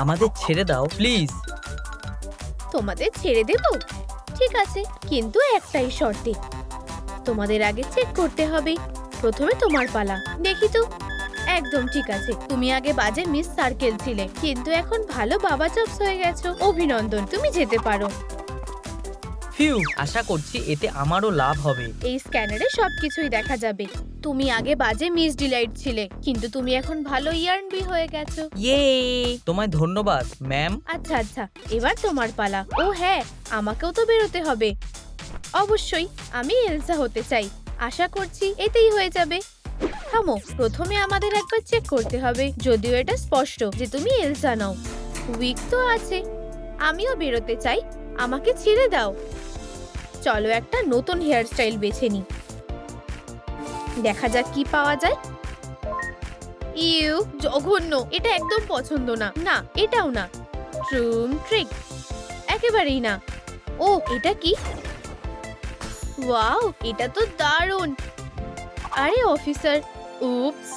আমাদের ছেড়ে দাও প্লিজ। তোমাদের ছেড়ে দেব, ঠিক আছে, কিন্তু একটাই শর্তে। তোমাদের আগে চেক করতে হবে। প্রথমে তোমার পালা, দেখি তো। একদম ঠিক আছে, তুমি আগে বাজে মিস সার্কেল ছিলে, কিন্তু এখন ভালো বাবা চপস হয়ে গেছো। অভিনন্দন, তুমি যেতে পারো। ফিউ, আশা করছি এতে আমারও লাভ হবে। এই স্ক্যানারে সবকিছুই দেখা যাবে। তুমি আগে বাজে মিস ডিলাইট ছিলে, কিন্তু তুমি এখন ভালো ইয়ার্নবি হয়ে গেছো। ইয়ে, তোমায় ধন্যবাদ ম্যাম। আচ্ছা আচ্ছা, এবার তোমার পালা। ও হ্যাঁ, আমাকেও তো বেরোতে হবে। অবশ্যই, আমি এলসা হতে চাই। আশা করছি এতেই হয়ে যাবে। থামো, প্রথমে আমাদের একবার চেক করতে হবে। যদিও এটা স্পষ্ট যে তুমি এলসা নও। উইক তো আছে। আমিও বেরোতে চাই, আমাকে ছেড়ে দাও। চলো একটা নতুন হেয়ারস্টাইল বেছে নিই, দেখা যাক কি পাওয়া যায়। ইউ, জঘন্য, এটা একদম পছন্দ না। না, এটাও না। ট্রুম ট্রিক, একেবারেই না। ও, এটা কি? ওয়াও, এটা তো দারুণ। আরে অফিসার, উপস,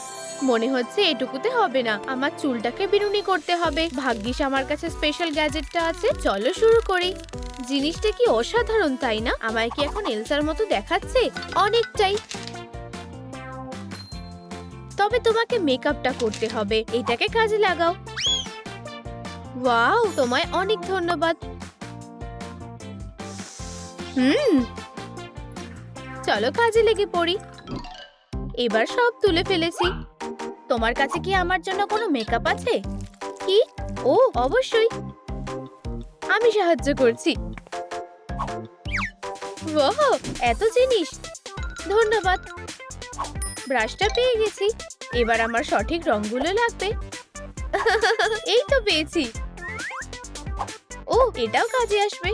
মনে হচ্ছে এটুকুতে হবে না। আমার চুলটাকে বিনুনি করতে হবে। ভাগ্যিস আমার কাছে স্পেশাল গ্যাজেটটা আছে। চলো শুরু করি। জিনিসটা কি অসাধারণ, তাই না? আমায় কি এখন এলসার মতো দেখাচ্ছে? অনেকটাই। তবে তোমাকে মেকআপটা করতে হবে, এটাকে কাজে লাগাও। ওয়াও, তোমায় অনেক ধন্যবাদ। চলো কাজে লেগে পড়ি। এবার সব তুলে ফেলেছি। তোমার কাছে কি আমার জন্য কোনো মেকআপ আছে? কি? ও অবশ্যই, আমি সাহায্য করছি। ওহ, এত জিনিস, ধন্যবাদ। ব্রাশটা পেয়ে গেছি, এবার আমার সঠিক রংগুলো লাগবে। এই তো পেয়েছি। ও, এটাও কাজে আসবে।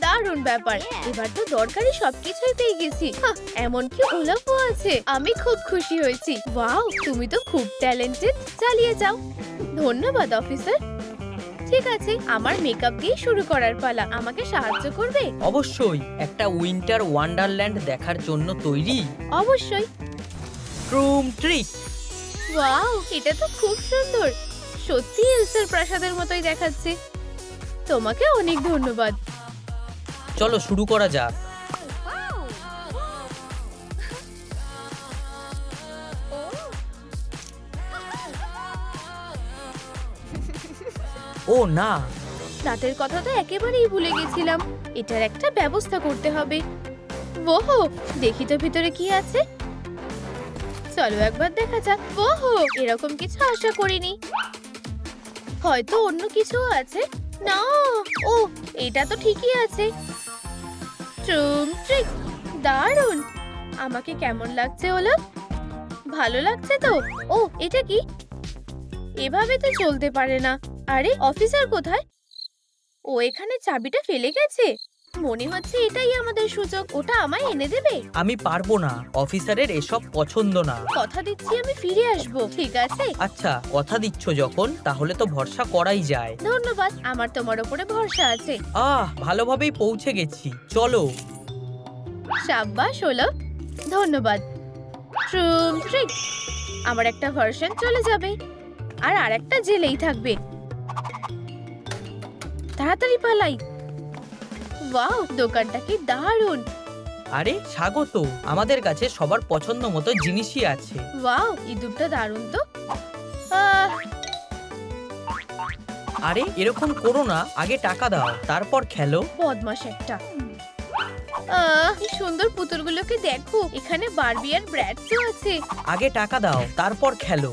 দারুণ ব্যাপার, এবার তো দরকারি সবকিছুই পেয়ে গেছি। এমনকি ওলাফও আছে। আমি খুব খুশি হয়েছি। ওয়াও, তুমি তো খুব ট্যালেন্টেড। চালিয়ে যাও। ধন্যবাদ অফিসার। ঠিক আছে, আমার মেকআপ দিয়ে শুরু করার পালা। আমাকে সাহায্য করবে? অবশ্যই। একটা উইন্টার ওয়ান্ডারল্যান্ড দেখার জন্য তৈরি? অবশ্যই। ট্রুম ট্রিক। ওয়াও, এটা তো খুব সুন্দর। সত্যি এলসার প্রাসাদের মতোই দেখাচ্ছে। তোমাকে অনেক ধন্যবাদ। চলো শুরু করা যাক। ও না, রাতের কথা তো একেবারেই ভুলে গেছিলাম। এটার একটা ব্যবস্থা করতে হবে। ওহো, দেখি তো ভিতরে কি আছে। চলো একবার দেখা যাক। ওহো, এরকম কিছু আশা করিনি। হয়তো অন্য কিছু আছে। না, ও, এটা তো ঠিকই আছে। ট্রুম ট্রিক, দারুণ। আমাকে কেমন লাগছে ওলা? ভালো লাগছে তো? ও, এটা কি? এভাবে তো চলতে পারে না। আরে অফিসার কোথায়? ও এখানে চাবিটা ফেলে গেছে। মনে হচ্ছে এটাই আমাদের সুযোগ। ওটা আমায় এনে দেবে? আমি পারবো না। অফিসারের এসব পছন্দ না। কথা দিচ্ছি আমি ফিরে আসবো, ঠিক আছে? আচ্ছা, কথা দিচ্ছ যখন, তাহলে তো ভরসা করাই যায়। ধন্যবাদ, আমার তোমার উপরে ভরসা আছে। ভালোভাবেই পৌঁছে গেছি। চলো। সাব্বাস হলো, ধন্যবাদ। ট্রুম ট্রিক, আমার একটা ভার্সন চলে যাবে, আর আরেকটা জেলেই থাকবে। তাড়াতাড়ি পালাই। ওয়াও, দোকানটা কি দারুণ। আরে স্বাগত, আমাদের কাছে সবার পছন্দ মতো জিনিসই আছে। ওয়াও, ইঁদুরটা দারুণ তো। আহ, আরে এরকম করো না, আগে টাকা দাও, তারপর খেলো। বদমাশ একটা। কি সুন্দর পুতুলগুলোকে দেখো। এখানে বারবি আর ব্র্যাডসও আছে। আগে টাকা দাও, তারপর খেলো।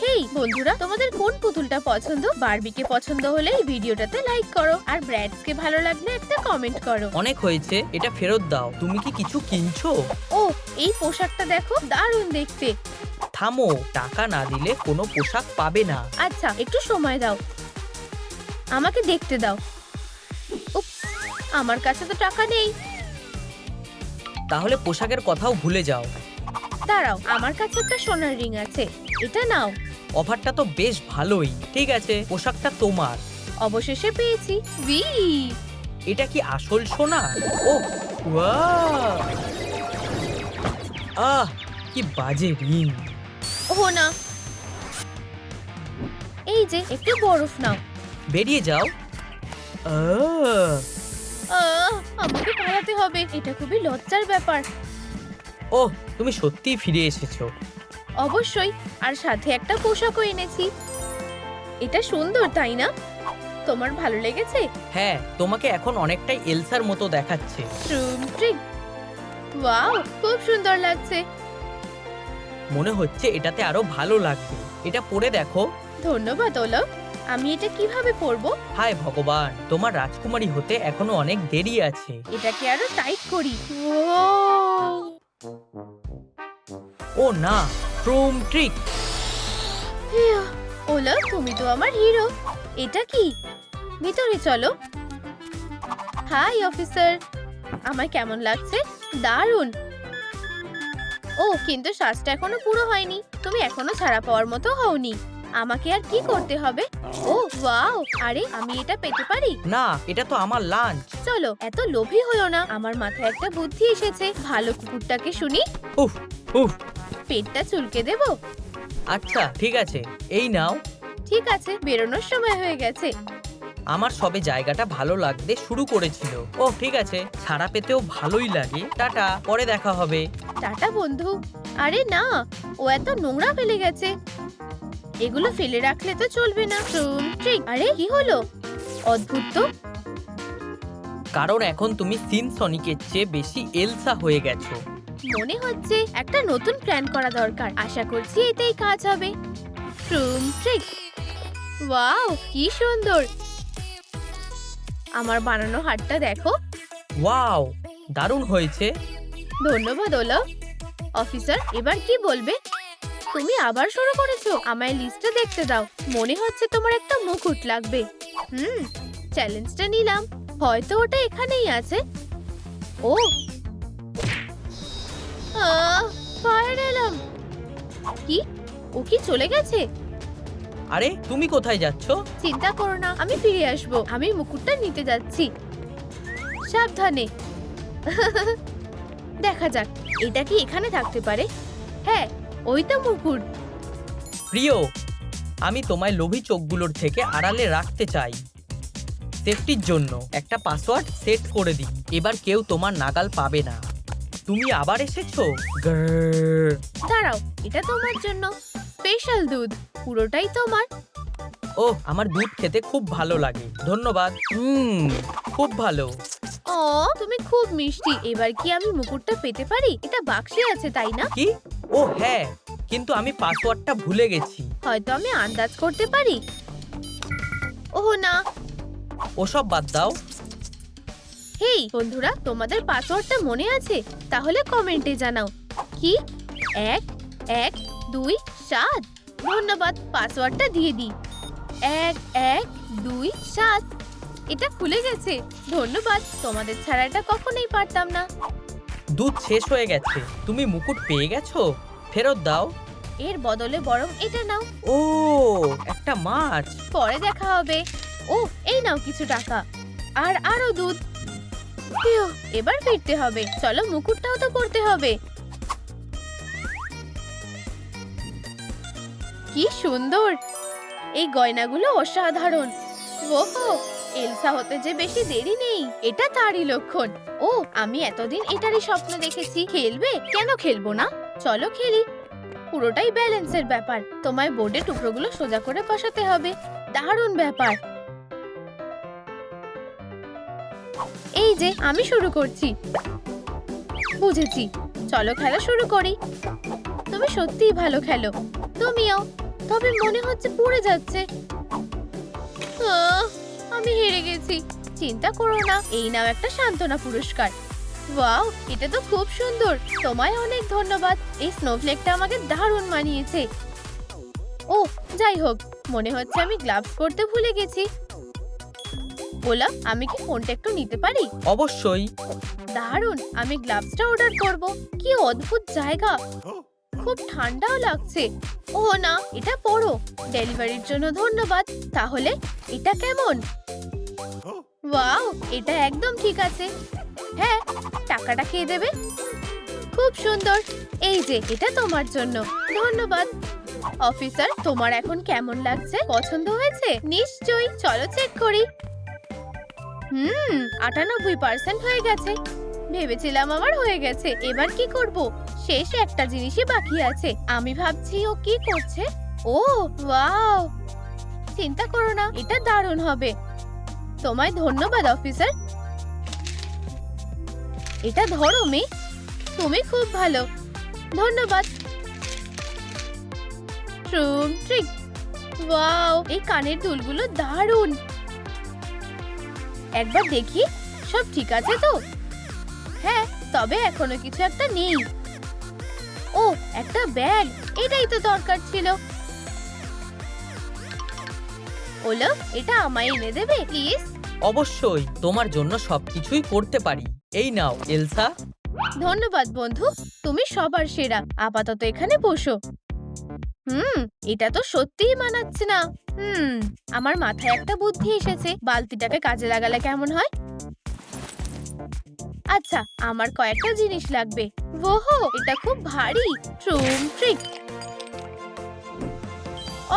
হেই বন্ধুরা, তোমাদের কোন পুতুলটা পছন্দ? বারবিকে পছন্দ হলে এই ভিডিওটাতে লাইক করো, আর ব্র্যাডসকে ভালো লাগলে একটা কমেন্ট করো। অনেক হয়েছে, এটা ফেরত দাও। তুমি কি কিছু কিনছো? ও, এই পোশাকটা দেখো, দারুণ দেখতে। থামো, টাকা না দিলে কোনো পোশাক পাবে না। আচ্ছা, একটু সময় দাও, আমাকে দেখতে দাও। উপস, আমার কাছে তো টাকা নেই। তাহলে পোশাকের কথাও ভুলে যাও। দাঁড়াও, আমার কাছে একটা সোনার রিং আছে, এটা নাও। অফারটা তো বেশ ভালোই। ঠিক আছে, পোশাকটা তোমার। অবশেষে পেয়েছি। উই, এটা কি আসল সোনা? ও ওয়াও, কি বাজে রিং। ও না। এই যে একটু বরফ নাও। বেরিয়ে যাও। আমাকে পালাতে হবে, এটা খুবই লজ্জার ব্যাপার। ওহ, তুমি সত্যিই ফিরে এসেছো। অবশ্যই, আর সাথে একটা পোশাকও এনেছি। এটা সুন্দর তাই না? তোমার ভালো লেগেছে? হ্যাঁ, তোমাকে এখন অনেকটাই এলসার মতো দেখাচ্ছে। ওয়াও, খুব সুন্দর লাগছে। মনে হচ্ছে এটাতে আরো ভালো লাগবে। এটা পরে দেখো। ধন্যবাদ ওলক। আমি এটা কিভাবে পরবো? হায় ভগবান, তোমার রাজকুমারী হতে এখনো অনেক দেরি আছে। এটাকে আরো টাইট করি। ও না, ক্রোম ট্রিক। ওলক, তুমি তো আমার হিরো। এটা কি? ভিতরে চলো। হাই অফিসার, আমায় কেমন লাগছে? দারুণ। ও, কিন্তু শ্বাসটা এখনো পুরো হয়নি। তুমি এখনো ছাড়া পাওয়ার মতো হওনি। আমাকে আর কি করতে হবে? ও ওয়াও, আরে আমি এটা পেতে পারি? না, এটা তো আমার লাঞ্চ। চলো, এত লোভী হলো না। আমার মাথায় একটা বুদ্ধি এসেছে। ভালো কুকুরটাকে শুনি। উফ উফ। পেটটা চুলকে দেব? আচ্ছা ঠিক আছে, এই নাও। ঠিক আছে, বেরোনোর সময় হয়ে গেছে। আমার সবে জায়গাটা ভালো লাগতে শুরু করেছিল। ও ঠিক আছে, ছাড়া পেতেও ভালোই লাগে। টাটা, পরে দেখা হবে। টাটা বন্ধু। আরে না, ও এত নোংরা ফেলে গেছে। এগুলো ফেলে রাখলে তো চলবে না। ঠিক। আরে কি হলো? অদ্ভুত তো। কারণ এখন তুমি সিনসনিকের চেয়ে বেশি এলসা হয়ে গেছো। মনে হচ্ছে একটা নতুন প্ল্যান করা দরকার। আশা করছি এটাই কাজ হবে। ট্রিক। ওয়াও, কি সুন্দর। আমার বানানো হারটা দেখো। ওয়াও, দারুণ হয়েছে। ধন্যবাদ ওলক। অফিসার, এবার কি বলবে? তুমি আবার শুরু করেছো। আমায় লিস্টটা দেখতে দাও। মনে হচ্ছে তোমার একটা মুকুট লাগবে। চ্যালেঞ্জটা নিলাম। হয়তো ওটা এখানেই আছে। ও, ফায়ার এলাম। কি? ও কি চলে গেছে? আরে তুমি কোথায় যাচ্ছ? চিন্তা করো না, আমি ফিরে আসবো। আমি মুকুটটা নিতে যাচ্ছি। সাবধানে। দেখা যাক, এটা কি এখানে থাকতে পারে? হ্যাঁ, ওই তো মুকুট। প্রিয়, আমি তোমায় লোভী চোখগুলোর থেকে আড়ালে রাখতে চাই। সেফটির জন্য একটা পাসওয়ার্ড সেট করে দিই। এবার কেউ তোমার নাগাল পাবে না। তুমি আবার এসেছো। গ্রর। দাঁড়াও, এটা তোমার জন্য স্পেশাল দুধ, পুরোটাই তোমার। ওহ, আমার দুধ খেতে খুব ভালো লাগে। ধন্যবাদ। খুব ভালো। ও, তুমি খুব মিষ্টি। এবার কি আমি মুকুটটা পেতে পারি? এটা বাক্সে আছে তাই না? কি? ও হ্যাঁ, কিন্তু আমি পাসওয়ার্ডটা ভুলে গেছি। হয়তো আমি আন্দাজ করতে পারি। ওহ না। ওসব বাদ দাও। হেই বন্ধুরা, তোমাদের পাসওয়ার্ডটা মনে আছে? তাহলে কমেন্টে জানাও। কি? 1127। ধন্যবাদ, পাসওয়ার্ডটা দিয়ে দিই। 1127। এটা খুলে গেছে। ধন্যবাদ, তোমাদের ছাড়া এটা কখনোই পারতাম না। দুধ শেষ হয়ে গেছে। তুমি মুকুট পেয়ে গেছো? ফেরত দাও। এর বদলে বরং এটা নাও। ও, একটা মাছ। পরে দেখা হবে। ও, এই নাও কিছু টাকা আর আরো দুধ। এবার ফিরতে হবে। চলো, মুকুটটাও তো করতে হবে। কি সুন্দর! এই গয়নাগুলো অসাধারণ। ওহো, এলসা হতে যে বেশি দেরি নেই, এটা তারই লক্ষণ। ও, আমি এতদিন এটারই স্বপ্ন দেখেছি। খেলবে? কেন খেলবো না? চলো খেলি। পুরোটাই ব্যালেন্সের ব্যাপার। তোমায় বোর্ডে টুকরোগুলো সোজা করে বসাতে হবে। দারুণ ব্যাপার। এই যে আমি শুরু করছি। বুঝেছি, চলো খেলা শুরু করি। তুমি সত্যিই ভালো খেলো। তুমিও। তবে মনে হচ্ছে পড়ে যাচ্ছে। আমি হেরে গেছি। চিন্তা করো না, এই নাও একটা সান্ত্বনা পুরস্কার। ওয়াও, এটা তো খুব সুন্দর। তোমায় অনেক ধন্যবাদ। এই স্নোফ্লেকটা আমাকে দারুণ মানিয়েছে। ও, যাই হোক, মনে হচ্ছে আমি গ্লাভস পরতে ভুলে গেছি। ওলা, আমি কি ফোনটা একটু নিতে পারি? অবশ্যই। দারুণ, আমি গ্লাভসটা অর্ডার করব। কি অদ্ভুত জায়গা, খুব ঠান্ডাও লাগছে। ও না, এটা পরো। ডেলিভারির জন্য ধন্যবাদ। তাহলে এটা কেমন? ওয়াও, এটা একদম ঠিক আছে। হ্যাঁ, টাকাটা খেয়ে দেবে? খুব সুন্দর। এই যে, এটা তোমার জন্য। ধন্যবাদ। অফিসার, তোমার এখন কেমন লাগছে? পছন্দ হয়েছে? নিশ্চয়ই, চলো চেক করি। 98% হয়ে গেছে। ভেবেছিলাম আমার হয়ে গেছে। এবার কি করব? শেষ একটা জিনিসই বাকি আছে। আমি ভাবছি ও কি করছে। ও ওয়াও, চিন্তা করো না, এটা দারুণ হবে। তোমায় ধন্যবাদ অফিসার। এটা ধরো মেয়ে, তুমি খুব ভালো। ধন্যবাদ। ট্রুম ট্রিক। ওয়াও, এই কানের দুলগুলো দারুণ। একবার দেখি সব ঠিক আছে তো। হ্যাঁ, তবে এখনো কিছু একটা নেই। ও, একটা ব্যাগ, এটাই তো দরকার ছিল। ওলো, এটা আমায় এনে দেবে প্লিজ? অবশ্যই, তোমার জন্য সবকিছুই করতে পারি। এই নাও এলসা। ধন্যবাদ বন্ধু, তুমি সবার সেরা। আপাতত এখানে বসো। এটা তো সত্যিই মানাচ্ছে না। আমার মাথায় একটা বুদ্ধি এসেছে। বালতিটাকে কাজে লাগালে কেমন হয়? আচ্ছা, আমার কয়েকটা জিনিস লাগবে। ওহো, এটা খুব ভারী। ট্রুম ট্রিক।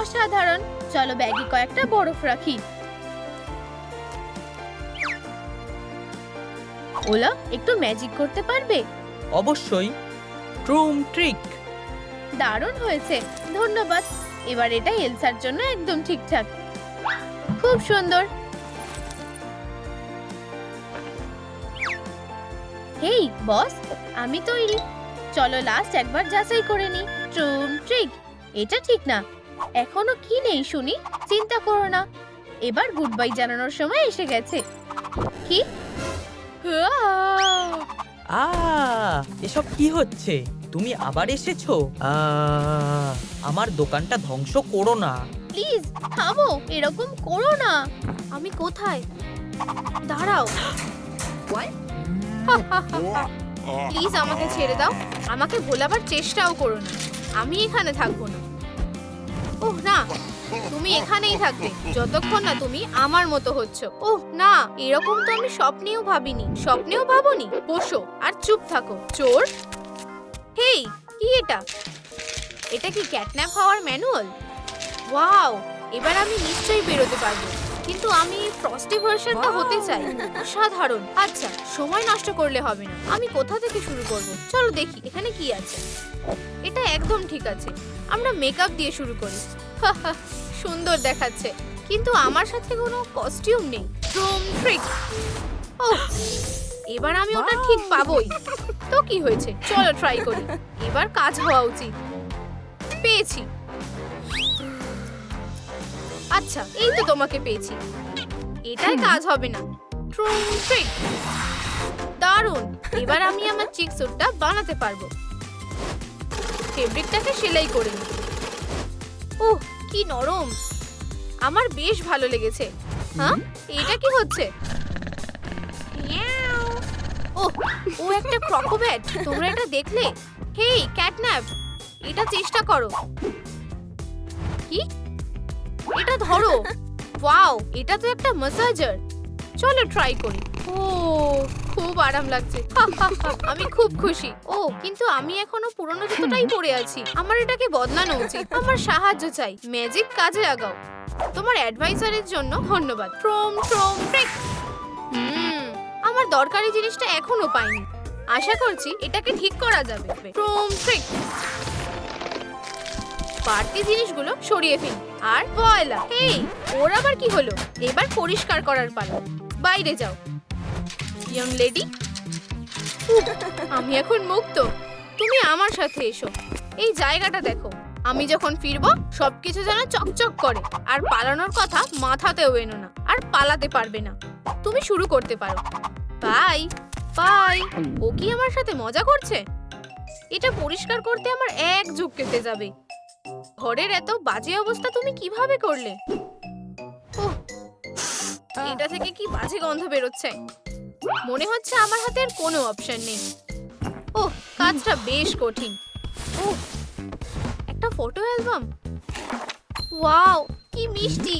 অসাধারণ। চলো ব্যাগে কয়েকটা বরফ রাখি। ওলা, একটু ম্যাজিক করতে পারবে? অবশ্যই। ট্রুম ট্রিক। দারুণ হয়েছে, ধন্যবাদ। এবার এটা এলসার জন্য একদম ঠিকঠাক। খুব সুন্দর। হেই বস, আমি তৈরি। চলো লাস্ট একবার যাচাই করে নি। ট্রুম ট্রিক। এটা ঠিক না। এখনো কি নেই শুনি? চিন্তা করো না, এবার গুড বাই জানানোর সময় এসে গেছে। কি? এসব কি হচ্ছে? তুমি আবার এসেছো? আমার দোকানটা ধ্বংস করো না। প্লিজ থামো, এরকম করো না। আমি কোথায়? দাঁড়াও। প্লিজ আমাকে ছেড়ে দাও। আমাকে ভোলাবার চেষ্টাও করো না। আমি এখানে থাকবো না। ওহ না, তুমি এখানেই থাকবে যতক্ষণ না তুমি আমার মতো হচ্ছ। ওহ না, এরকম তো আমি স্বপ্নেও ভাবিনি। স্বপ্নেও ভাবনি। বসো আর চুপ থাকো, চোর। হেই, কি এটা? এটা কি ক্যাটন্যাপ হওয়ার ম্যানুয়াল? ওয়াও, এবার আমি নিশ্চয়ই বেরোতে পারবো। কিন্তু আমি ফ্রস্টি ভার্সনটা হতে চাই। অসাধারণ। আচ্ছা, সময় নষ্ট করলে হবে না। আমি কোথা থেকে শুরু করব? চলো দেখি এখানে কি আছে। এটা একদম ঠিক আছে। আমরা মেকআপ দিয়ে শুরু করি। সুন্দর দেখাচ্ছে, কিন্তু আমার সাথে কোনো কস্টিউম নেই। ট্রুম ট্রিক। ওহ, এবার আমি ওটা ঠিক পাবোই। তো কি হয়েছে, চলো ট্রাই করি। এবার কাজ হওয়া উচিত। পেয়েছি। আচ্ছা, এই তো তোমাকে পেয়েছি। এটাই কাজ হবে না। ট্রুম ট্রিক। দারুণ। এবার আমি আমার চিক স্যুটটা বানাতে পারবো। ফেব্রিকটাকে সেলাই করে নিই। ওহ, কি নরম। আমার বেশ ভালো লেগেছে। হ্যাঁ, এটা কি হচ্ছে? ওহ, ও একটা ক্রকোব্যাট। তোমরা এটা দেখলে? হেই ক্যাটন্যাপ, এটা চেষ্টা করো। কি? এটা ধরো। ওয়াও, এটা তো একটা ম্যাসাজার। চলো ট্রাই করি। ও, খুব আরাম লাগছে। আমি খুব খুশি। ও, কিন্তু আমি এখনো পুরনো জুতোটাই পরে আছি। আমার এটাকে বদলানো উচিত। আমার সাহায্য চাই। ম্যাজিক কাজে লাগাও। তোমার অ্যাডভাইসারের জন্য ধন্যবাদ। ট্রুম ট্রুম ট্রিক। আমার দরকারি জিনিসটা এখনো পাইনি। আশা করছি এটাকে ঠিক করা যাবে। ট্রুম ট্রিক। বাড়তি জিনিসগুলো সরিয়ে ফেলি। আর ভয়লা। এই, ওর আবার কি হলো? এবার পরিষ্কার করার পালা। বাইরে যাও ইয়ং লেডি। আমি এখন মুক্ত। তুমি আমার সাথে এসো। এই জায়গাটা দেখো। আমি যখন ফিরবো সবকিছু যেন চকচক করে। আর পালানোর কথা মাথাতেও এনো না। আর পালাতে পারবে না। তুমি শুরু করতে পারো। Bye bye. ও কি আমার সাথে মজা করছে? এটা পরিষ্কার করতে আমার এক যুগ কেটে যাবে। ঘরের এত বাজে অবস্থা তুমি কিভাবে করলে? ওহ, এটা থেকে কি বাজে গন্ধ বেরোচ্ছে। মনে হচ্ছে আমার হাতে আর কোনো অপশন নেই। ওহ, কাজটা বেশ কঠিন। ওহ, একটা ফটো অ্যালবাম। ওয়াও, কি মিষ্টি,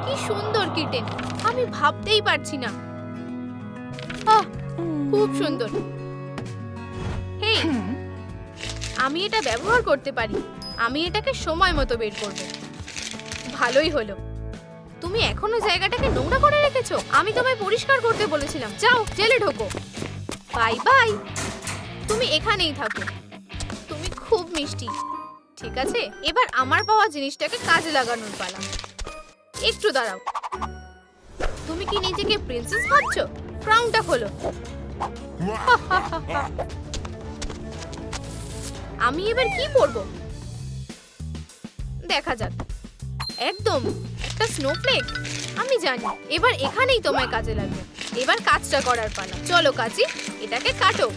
কি সুন্দর কিটেন। আমি ভাবতেই পারছি না। আহ, খুব সুন্দর। হেই, আমি এটা ব্যবহার করতে পারি। আমি এটাকে সময় মতো বের করব। ভালোই হলো। তুমি এখনো জায়গাটাকে নোংরা করে রেখেছো। আমি তোমায় পরিষ্কার করতে বলেছিলাম। যাও জেলে ঢোকো। Bye bye. তুমি এখানেই থাকো। তুমি খুব মিষ্টি। ঠিক আছে, এবার আমার পাওয়া জিনিসটাকে কাজে লাগানোর পালা। একটু দাঁড়াও। তুমি কি নিজেকে প্রিন্সেস ভাবছো? ক্রাউনটা খোলো। আমি এবার কি পরব? দেখা যাক। একদম একটা স্নোফ্লেক। আমি জানি এবার এখানেই তোমায় কাজে লাগবে। এবার কাজটা করার পালা। চলো কাজী, এটাকে কাটো।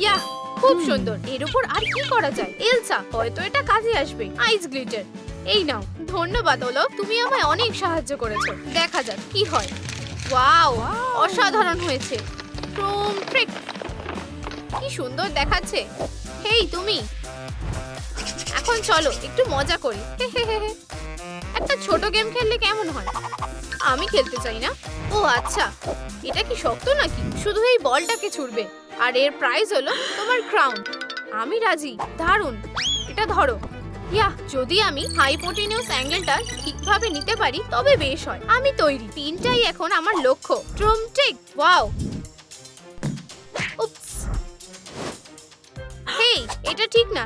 ইয়া, খুব সুন্দর। এর উপর আর কি করা যায়? এলসা, হয়তো এটা কাজে আসবে। আইস গ্লিটার। এই নাও। ধন্যবাদ ওলভ, তুমি আমায় অনেক সাহায্য করেছো। দেখা যাক কি হয়। ওয়াও, অসাধারণ হয়েছে। ক্রোম ট্রিক, কি সুন্দর দেখাচ্ছে। হেই তুমি, এখন চলো একটু মজা করি। একটা ছোট গেম খেললে কেমন হয়? আমি খেলতে চাই না। ও আচ্ছা, এটা কি শক্ত নাকি? শুধু এই বলটাকে ছুড়বে আর এর প্রাইজ হলো তোমার ক্রাউন। আমি রাজি। দারুণ, এটা ধরো। ইয়া, যদি আমি হাইপোটেনিউস অ্যাঙ্গেলটা ঠিকভাবে নিতে পারি তবে বেশ হয়। আমি তৈরি। তিনটাই এখন আমার লক্ষ্য। ড্রুমস্টিক। ওয়াও। উপস। হেই, এটা ঠিক না।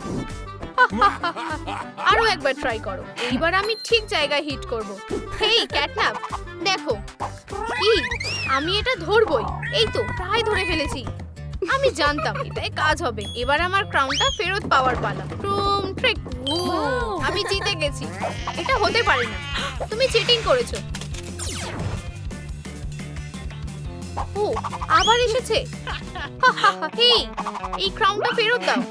আরো একবার ট্রাই করো। এইবার আমি ঠিক জায়গায় হিট করব। হেই ক্যাটনাপ, দেখো কি, আমি এটা ধরবই। এই তো প্রায় ধরে ফেলেছি। আমি জানতাম এটাই কাজ হবে। এবার আমার ক্রাউনটা ফেরত পাওয়ার পালা। Chrome trick. আমি জিতে গেছি। এটা হতে পারে না, তুমি চিটিং করেছো। ও, আবার এসেছে। হেই, এই ক্রাউনটা ফেরত দাও।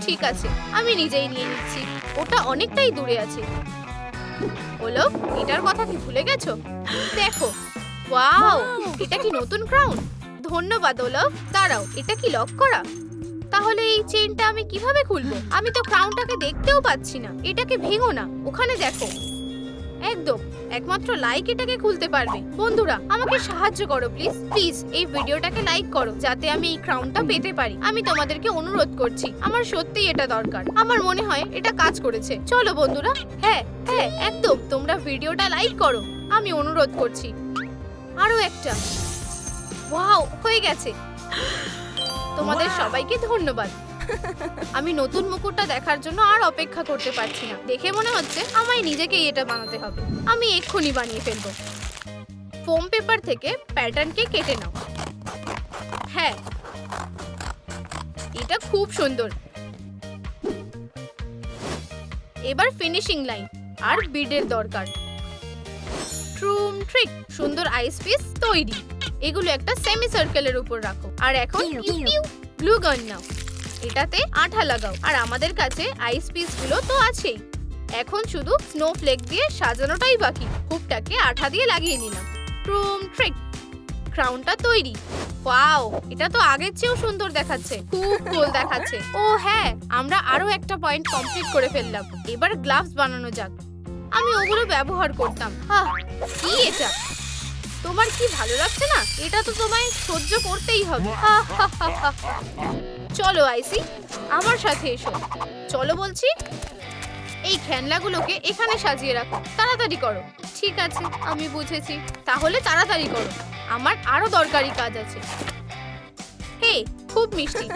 ঠিক আছে, আমি নিজেই নিয়ে নিচ্ছি। ওটা অনেকটাই দূরে আছে। ওলভ, এটার কথা কি ভুলে গেছো? দেখো, ওয়াও, এটা কি নতুন ক্রাউন? ধন্যবাদ ওলভ। দাঁড়াও, এটা কি লক করা? তাহলে এই চেইনটা আমি কিভাবে খুলবো? আমি তো ক্রাউনটাকে দেখতেও পাচ্ছি না। এটাকে ভেঙো না, ওখানে দেখো। একদম, একমাত্র লাইক এটাকে খুলতে পারবে। বন্ধুরা, আমাকে সাহায্য করো প্লিজ। প্লিজ এই ভিডিওটাকে লাইক করো যাতে আমি এই ক্রাউনটা পেতে পারি। আমি তোমাদেরকে অনুরোধ করছি, আমার সত্যিই এটা দরকার। আমার মনে হয় এটা কাজ করেছে। চলো বন্ধুরা, হ্যাঁ হ্যাঁ একদম, তোমরা ভিডিওটা লাইক করো, আমি অনুরোধ করছি। আরো একটা। ওয়াও, হয়ে গেছে। তোমাদের সবাইকে ধন্যবাদ। আমি নতুন মুকুটটা দেখার জন্য আর অপেক্ষা করতে পারছি না। দেখে মনে হচ্ছে আমায় নিজেকেই এটা বানাতে হবে। আমি এক্ষুনি বানিয়ে ফেলবো। ফোম পেপার থেকে প্যাটার্নকে কেটে নাও। হ্যাঁ, এটা খুব সুন্দর। এবার ফিনিশিং লাইন আর বিডের দরকার। ট্রুম ট্রিক। সুন্দর আইস পিস তৈরি। এগুলো একটা সেমি সার্কেলের উপর রাখো। আর এখন গ্লু গান নাও। এটাতে আঠা লাগাও। আর আমাদের কাছে আইস পিস গুলো তো আছেই। এখন শুধু স্নোফ্লেক দিয়ে সাজানোটাই বাকি। হুকটাকে আঠা দিয়ে লাগিয়ে নিলাম। ট্রুম ট্রিক। ক্রাউনটা তৈরি। ওয়াও, এটা তো আগের চেয়েও সুন্দর দেখাচ্ছে। খুব কুল দেখাচ্ছে। ও হ্যাঁ, আমরা আরো একটা পয়েন্ট কমপ্লিট করে ফেললাম। এবার গ্লাভস বানানো যাক। আমি ওগুলো ব্যবহার করতাম। কি এটা? তোমার কি ভালো লাগছে না? এটা তো তোমায় সহ্য করতেই হবে। চলো আইসি, আমার সাথে এসো। চলো বলছি। এই খেলনাগুলোকে এখানে সাজিয়ে রাখো। তাড়াতাড়ি করো। ঠিক আছে, আমি বুঝেছি। তাহলে তাড়াতাড়ি করো, আমার আরো দরকারি কাজ আছে। হে, খুব মিষ্টি।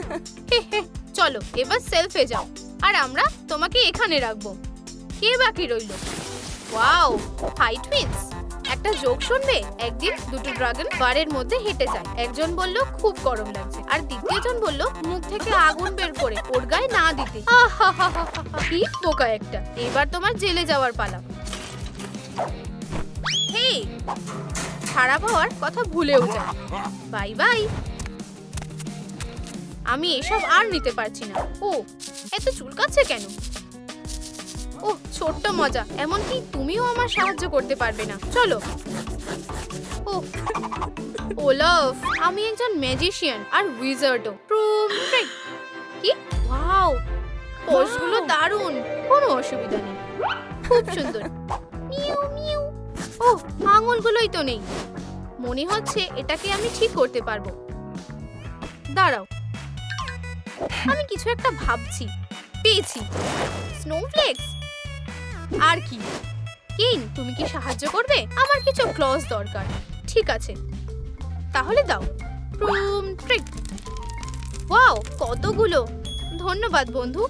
চলো এবার সেলফে যাও। আর আমরা তোমাকে এখানে রাখবো। কে বাকি রইল? Wow, hi twins. একটা জোক শুনবে? একদিন দুটো ড্রাগন বারের মধ্যে হেঁটে যায়। একজন বলল খুব গরম লাগছে, আর দ্বিতীয়জন বলল মুখ থেকে আগুন বের করে ওর গায়ে না দিতে। কি বোকা একটা। এবার তোমার জেলে যাওয়ার পালা। হেই, খারাপ হওয়ার কথা ভুলেও যাও। Bye bye. আমি এসব আর নিতে পারছি না। ও, এত চুলকাচ্ছে কেন? ওহ, ছোট্ট মজা। এমনকি তুমিও আমার সাহায্য করতে পারবে না। চলো। ওহ, ওলভ, আমি একজন ম্যাজিশিয়ান আর উইজার্ডও। ট্রুম ট্রিক। কি? ওয়াও, পোস্টগুলো দারুণ। কোনো অসুবিধা নেই। খুব সুন্দর। Mu mu. ওহ, আঙুলগুলোই তো নেই। মনে হচ্ছে এটাকে আমি ঠিক করতে পারবো। দাঁড়াও, আমি কিছু একটা ভাবছি। পেয়েছি, স্নোফ্লেক্স। আর কি? কেন, তুমি কি সাহায্য করবে? আমার কিছু ক্লজ দরকার। ঠিক আছে, তাহলে দাও। প্রুম ট্রিক। ওয়াও, কতগুলো! ধন্যবাদ বন্ধু।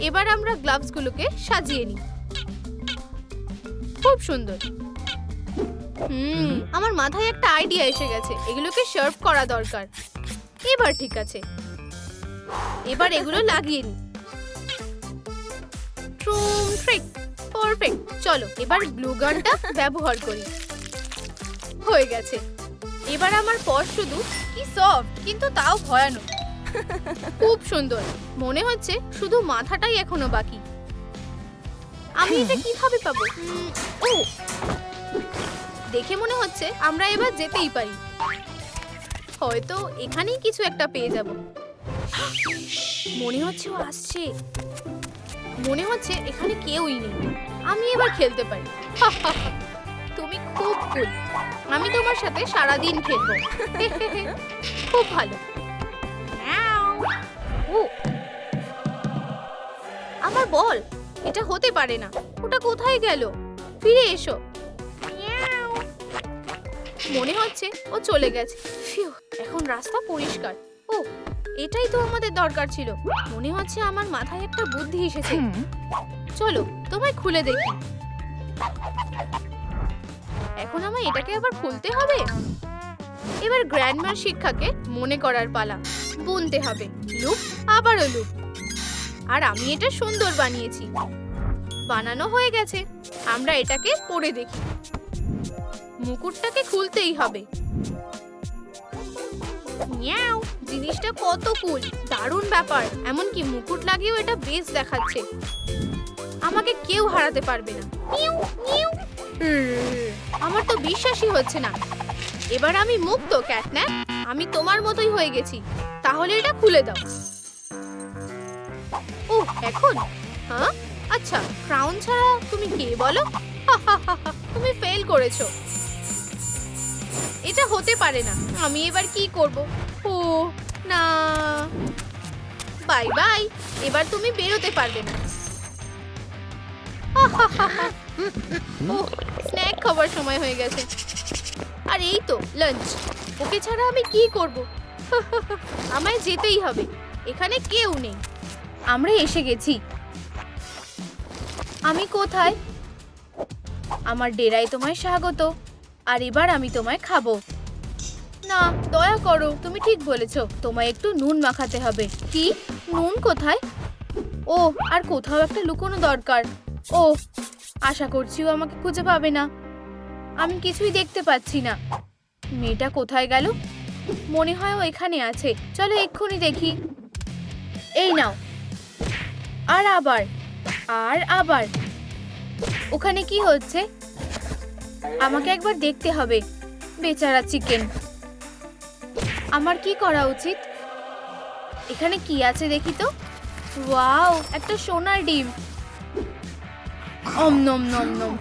এবার আমরা গ্লাভসগুলোকে সাজিয়ে নিই। খুব সুন্দর। আমার মাথায় একটা আইডিয়া এসে গেছে। এগুলোকে সার্ভ করা দরকার। এবার ঠিক আছে, এবার এগুলো লাগিয়ে নিই। ট্রুম ট্রিক, পারফেক্ট। চলো এবার গ্লু গানটা ব্যবহার করি। হয়ে গেছে। এবার আমার পর শুধু কি সফট, কিন্তু তাও ভয়ানক। খুব সুন্দর। মনে হচ্ছে শুধু মাথাটাই এখনো বাকি। আমি এটা কিভাবে পাবো? ও, দেখে মনে হচ্ছে আমরা এবার যেতেই পারি। হয়তো এখানেই কিছু একটা পেয়ে যাব। মনে হচ্ছে ও আসছে। মনে হচ্ছে এখানে কেউই নেই। আমি এবার খেলতে পারি। তুমি খুব কুল। আমি তোমার সাথে সারাদিন খেলবো। খুব ভালো। ও, আমার বল। এটা হতে পারে না। ওটা কোথায় গেল? ফিরে এসো। মনে হচ্ছে ও চলে গেছে। ফিউ, এখন রাস্তা পরিষ্কার। ও, এটাই তো আমাদের দরকার ছিল। মনে হচ্ছে আমার মাথায় একটা বুদ্ধি এসেছে। চলো তোমায় খুলে দেখি। এখন আমায় এটাকে আবার খুলতে হবে। এবার গ্র্যান্ডমার শিক্ষাকে মনে করার পালা। বুনতে হবে লুপ, আবারও লুপ। আর আমি এটা সুন্দর বানিয়েছি। বানানো হয়ে গেছে। আমরা এটাকে পরে দেখি। মুকুটটাকে খুলতেই হবে। মিয়াও, জিনিসটা কত কুল! দারুণ ব্যাপার। এমনকি মুকুট লাগিয়েও এটা বেশ দেখাচ্ছে। আমাকে কেউ হারাতে পারবে না। Mu, mu. আমার তো বিশ্বাসই হচ্ছে না। এবার আমি মুক্ত, ক্যাটন্যাপ। আমি তোমার মতোই হয়ে গেছি। তাহলে এটা খুলে দাও। ও, এখন? হ্যাঁ, আচ্ছা, ক্রাউন ছাড়া তুমি কে বলো? তুমি ফেল করেছো। এটা হতে পারে না। আমি এবার কি করব? ও না, বাই বাই। এবার তুমি বেরোতে পারবে না। ও, স্ন্যাক খাবার সময় হয়ে গেছে। আর এই তো লাঞ্চ। ওকে ছাড়া আমি কি করব? আমায় যেতেই হবে। এখানে কেউ নেই। আমরা এসে গেছি। আমি কোথায়? আমার ডেরায় তোমায় স্বাগত। আর এবার আমি তোমায় খাবো। না, দয়া করো। তুমি ঠিক বলেছো। তোমায় একটু নুন মাখাতে হবে। কি? নুন কোথায়? ও, আর কোথাও একটা লুকোনো দরকার। ও, আশা করছি ও আমাকে খুঁজে পাবে না। আমি কিছুই দেখতে পাচ্ছি না। মেয়েটা কোথায় গেল? মনে হয় ও এখানে আছে। চলো এক্ষুনি দেখি। এই নাও। আর আবার, আর আবার। ওখানে কি হচ্ছে? আমাকে একবার দেখতে হবে। বেচারা চিকেন। আমার কি করা উচিত? এখানে কি আছে দেখি তো। ওয়াও, একটা সোনার ডিম। অম নম নম নম।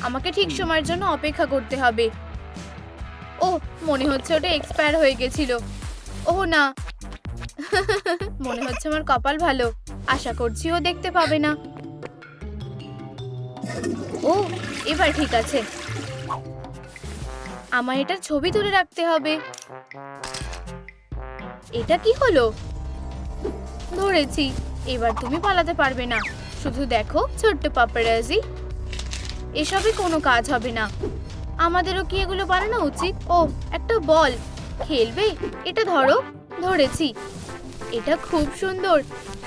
আমাকে ঠিক সময়ের জন্য অপেক্ষা করতে হবে। ও, মনে হচ্ছে ওটা এক্সপায়ার হয়ে গেছিল। ও না। মনে হচ্ছে আমার কপাল ভালো। আশা করছি ও দেখতে পাবে না। ও, এবার ঠিক আছে। আমায় এটার ছবি তুলে রাখতে হবে। এটা কি হলো? ধরেছি। এবার তুমি পালাতে পারবে না। শুধু দেখো ছোট্ট পাপারাজি। এসবে কোনো কাজ হবে না। আমাদেরও কি এগুলো বানানো উচিত? ও, একটা বল। খেলবে? এটা ধরো। ধরেছি। এটা খুব সুন্দর।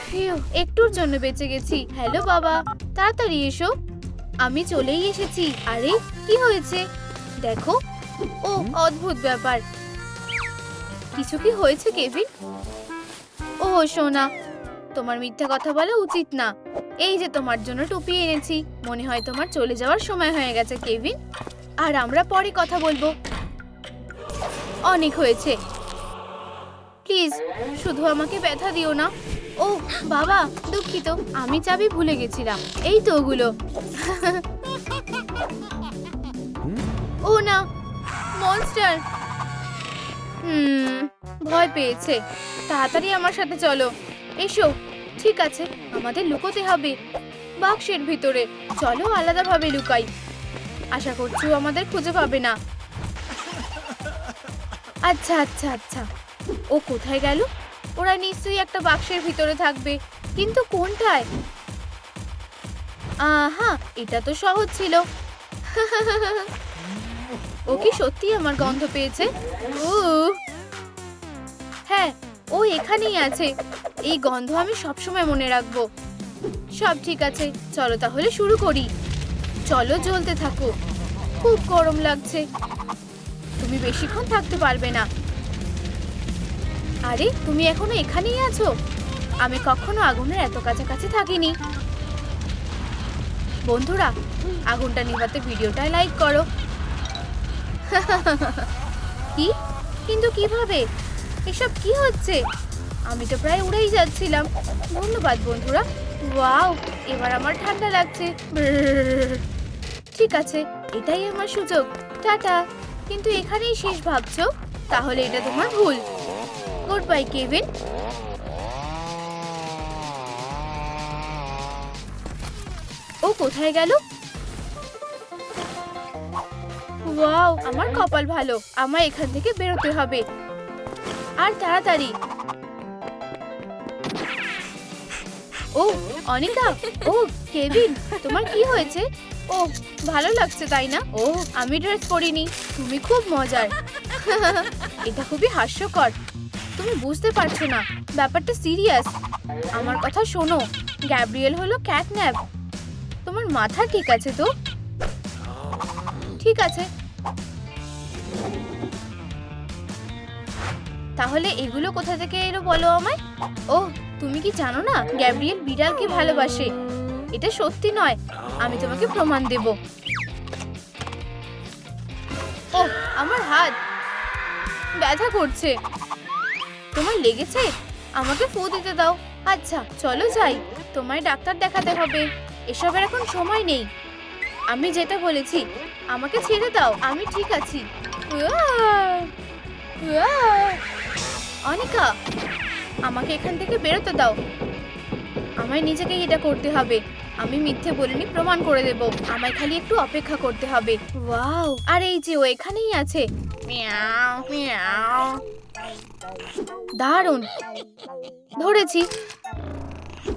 ফিউ, একটুর জন্য বেঁচে গেছি। হ্যালো বাবা, তাড়াতাড়ি এসো। আমি চলেই এসেছি। আরে কি হয়েছে? দেখো। ও, অদ্ভুত ব্যাপার। কিছু কি হয়েছে কেভিন? ও সোনা, তোমার মিথ্যা কথা বলা উচিত না। এই যে তোমার জন্য টুপি এনেছি। মনে হয় তোমার চলে যাওয়ার সময় হয়ে গেছে কেভিন। আর আমরা পরে কথা বলবো। অনেক হয়েছে। প্লিজ, শুধু আমাকে ব্যথা দিও না। ও বাবা, দুঃখিত। আমি চাবি ভুলে গেছিলাম। এই তো ওগুলো। ও না, মনস্টার। ভয় পেয়েছে। তাড়াতাড়ি আমার সাথে চলো। এসো। ঠিক আছে, আমাদের লুকোতে হবে বাক্সের ভিতরে। চলো আলাদাভাবে লুকাই। আশা করছি ও আমাদের খুঁজে পাবে না। আচ্ছা আচ্ছা আচ্ছা, ও কোথায় গেল? ওরা নিশ্চয়ই একটা বাক্সের ভিতরে থাকবে, কিন্তু কোনটায়? আহা, এটা তো সহজ ছিল। ও কি সত্যি আমার গন্ধ পেয়েছে? হ্যাঁ, ও এখানেই আছে। এই গন্ধ আমি সবসময় মনে রাখবো। সব ঠিক আছে, চলো তাহলে শুরু করি। চলো জ্বলতে থাকো। খুব গরম লাগছে, তুমি বেশিক্ষণ থাকতে পারবে না। আরে, তুমি এখনো এখানেই আছো? আমি কখনো আগুনের এত কাছাকাছি থাকিনি। বন্ধুরা, আগুনটা নিভাতে ভিডিওটায় লাইক করো। কি? কিন্তু কিভাবে? এসব কি হচ্ছে? আমি তো প্রায় উড়েই যাচ্ছিলাম। ধন্যবাদ বন্ধুরা। ওয়াও, এবার আমার ঠান্ডা লাগছে। ঠিক আছে, এটাই আমার সুযোগ। টাটা। কিন্তু এখানেই শেষ ভাবছো? তাহলে এটা তোমার ভুল। Good bye Kevin. ও কোথায় গেল? ওয়াও, আমার কপাল ভালো। আমার এখান থেকে বেরোতে হবে, আর তাড়াতাড়ি। ও অনিকা, ও কেভিন, তোমার কি হয়েছে? ও ভালো লাগছে তাই না? ও আমি ড্রেস পরিনি। তুমি খুব মজার। এটা খুবই হাস্যকর। তুমি বুঝতে পারছো না, ব্যাপারটা সিরিয়াস। আমার কথা শোনো, গ্যাব্রিয়েল হলো ক্যাটন্যাপ। তোমার মাথা ঠিক আছে তো? ঠিক আছে, তাহলে এগুলো কোথা থেকে এলো বলো আমায়। ও, তুমি কি জানো না গ্যাব্রিয়েল বিড়ালকে ভালোবাসে? এটা সত্যি নয়, আমি তোমাকে প্রমাণ দেব। ও আমার হাত ব্যথা করছে। তোমার লেগেছে? আমাকে ফু দিতে দাও। আচ্ছা চলো যাই, তোমায় ডাক্তার দেখাতে হবে। এসবের এখন সময় নেই। আমি যেটা বলেছি, আমাকে ছেড়ে দাও, আমি ঠিক আছি। অনিকা, আমাকে এখান থেকে বেরোতে দাও। আমায় নিজেকেই এটা করতে হবে। আমি মিথ্যে বলিনি, প্রমাণ করে দেব। আমায় খালি একটু অপেক্ষা করতে হবে। ওয়াও, আর এই যে ও এখানেই আছে। Meow meow. দারুণ, ধরেছি।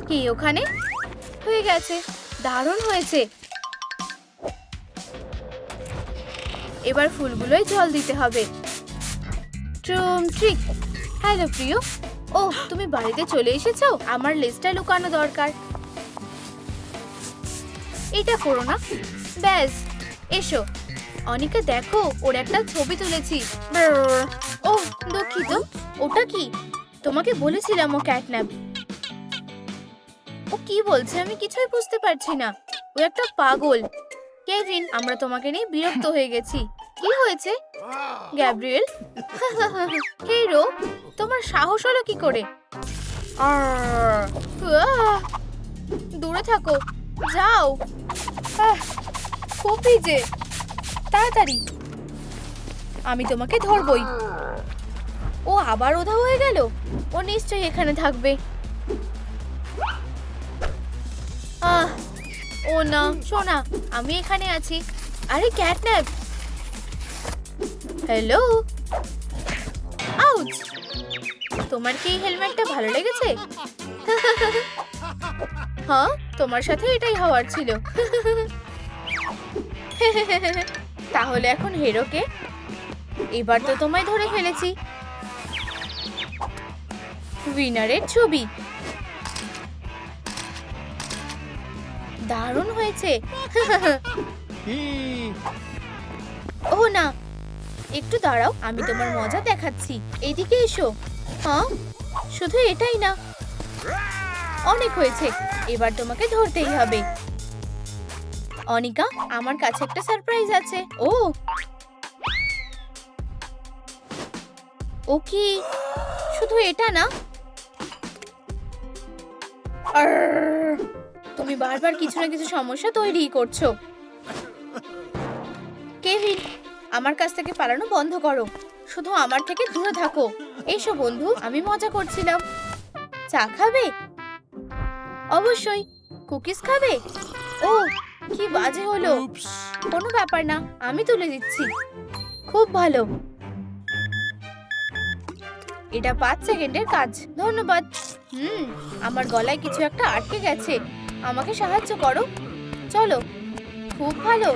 কি ওখানে? হয়ে গেছে, দারুণ হয়েছে। এবার ফুলগুলোয় জল দিতে হবে। ট্রুম ট্রিক। হ্যালো প্রিয়। ও, তুমি বাড়িতে চলে এসেছো? আমার লিস্টটা লুকানো দরকার। এটা করো না। ব্যাস, এসো। অনিকা দেখো, ওর একটা ছবি তুলেছি। ও দুঃখিত। ওটা কি? তোমাকে বলেছিলাম ও ক্যাটন্যাপ। ও কি বলছে আমি কিছুই বুঝতে পারছি না। ও একটা পাগল। কেভিন, আমরা তোমাকে নিয়ে বিরক্ত হয়ে গেছি। কি হয়েছে? গ্যাব্রিয়েল। হেরো, তোমার সাহস হলো কি করে? দূরে থাকো, যাও। খুব ভিজে, তাড়াতাড়ি। আমি তোমাকে ধরবই। ও আবার উধাও হয়ে গেল। ও নিশ্চয়ই এখানে থাকবে। ও না, সোনা, আমি এখানে আছি। আরে ক্যাটন্যাপ। হ্যালো। আউচ। তোমার কি এই হেলমেটটা ভালো লেগেছে? হ্যাঁ, তোমার সাথে এটাই হওয়ার ছিল। তাহলে এখন হেরোকে? এবার তো তোমায় ধরে ফেলেছি। উইনারের ছবি দারুণ হয়েছে। ও না, একটু দাঁড়াও, আমি তোমার মজা দেখাচ্ছি। এইদিকে এসো। হ্যাঁ, শুধু এটাই না, অনেক হয়েছে। এবার তোমাকে ধরতেই হবে। অনিকা, আমার কাছে একটা সারপ্রাইজ আছে। ও কি শুধু এটা না? তুমি বারবার কিছু না কিছু সমস্যা তৈরি করছো। কেভিন, আমার কাছ থেকে পালানো বন্ধ করো। শুধু আমার থেকে দূরে থাকো। এসো বন্ধু, আমি মজা করছিলাম। চা খাবে? অবশ্যই। কুকিজ খাবে? ও কি বাজে হলো। কোনো ব্যাপার না, আমি তুলে দিচ্ছি। খুব ভালো। এটা 5 সেকেন্ডের কাজ। ধন্যবাদ। আমার গলায় কিছু একটা আটকে গেছে। আমাকে সাহায্য করো। চলো। খুব ভালো।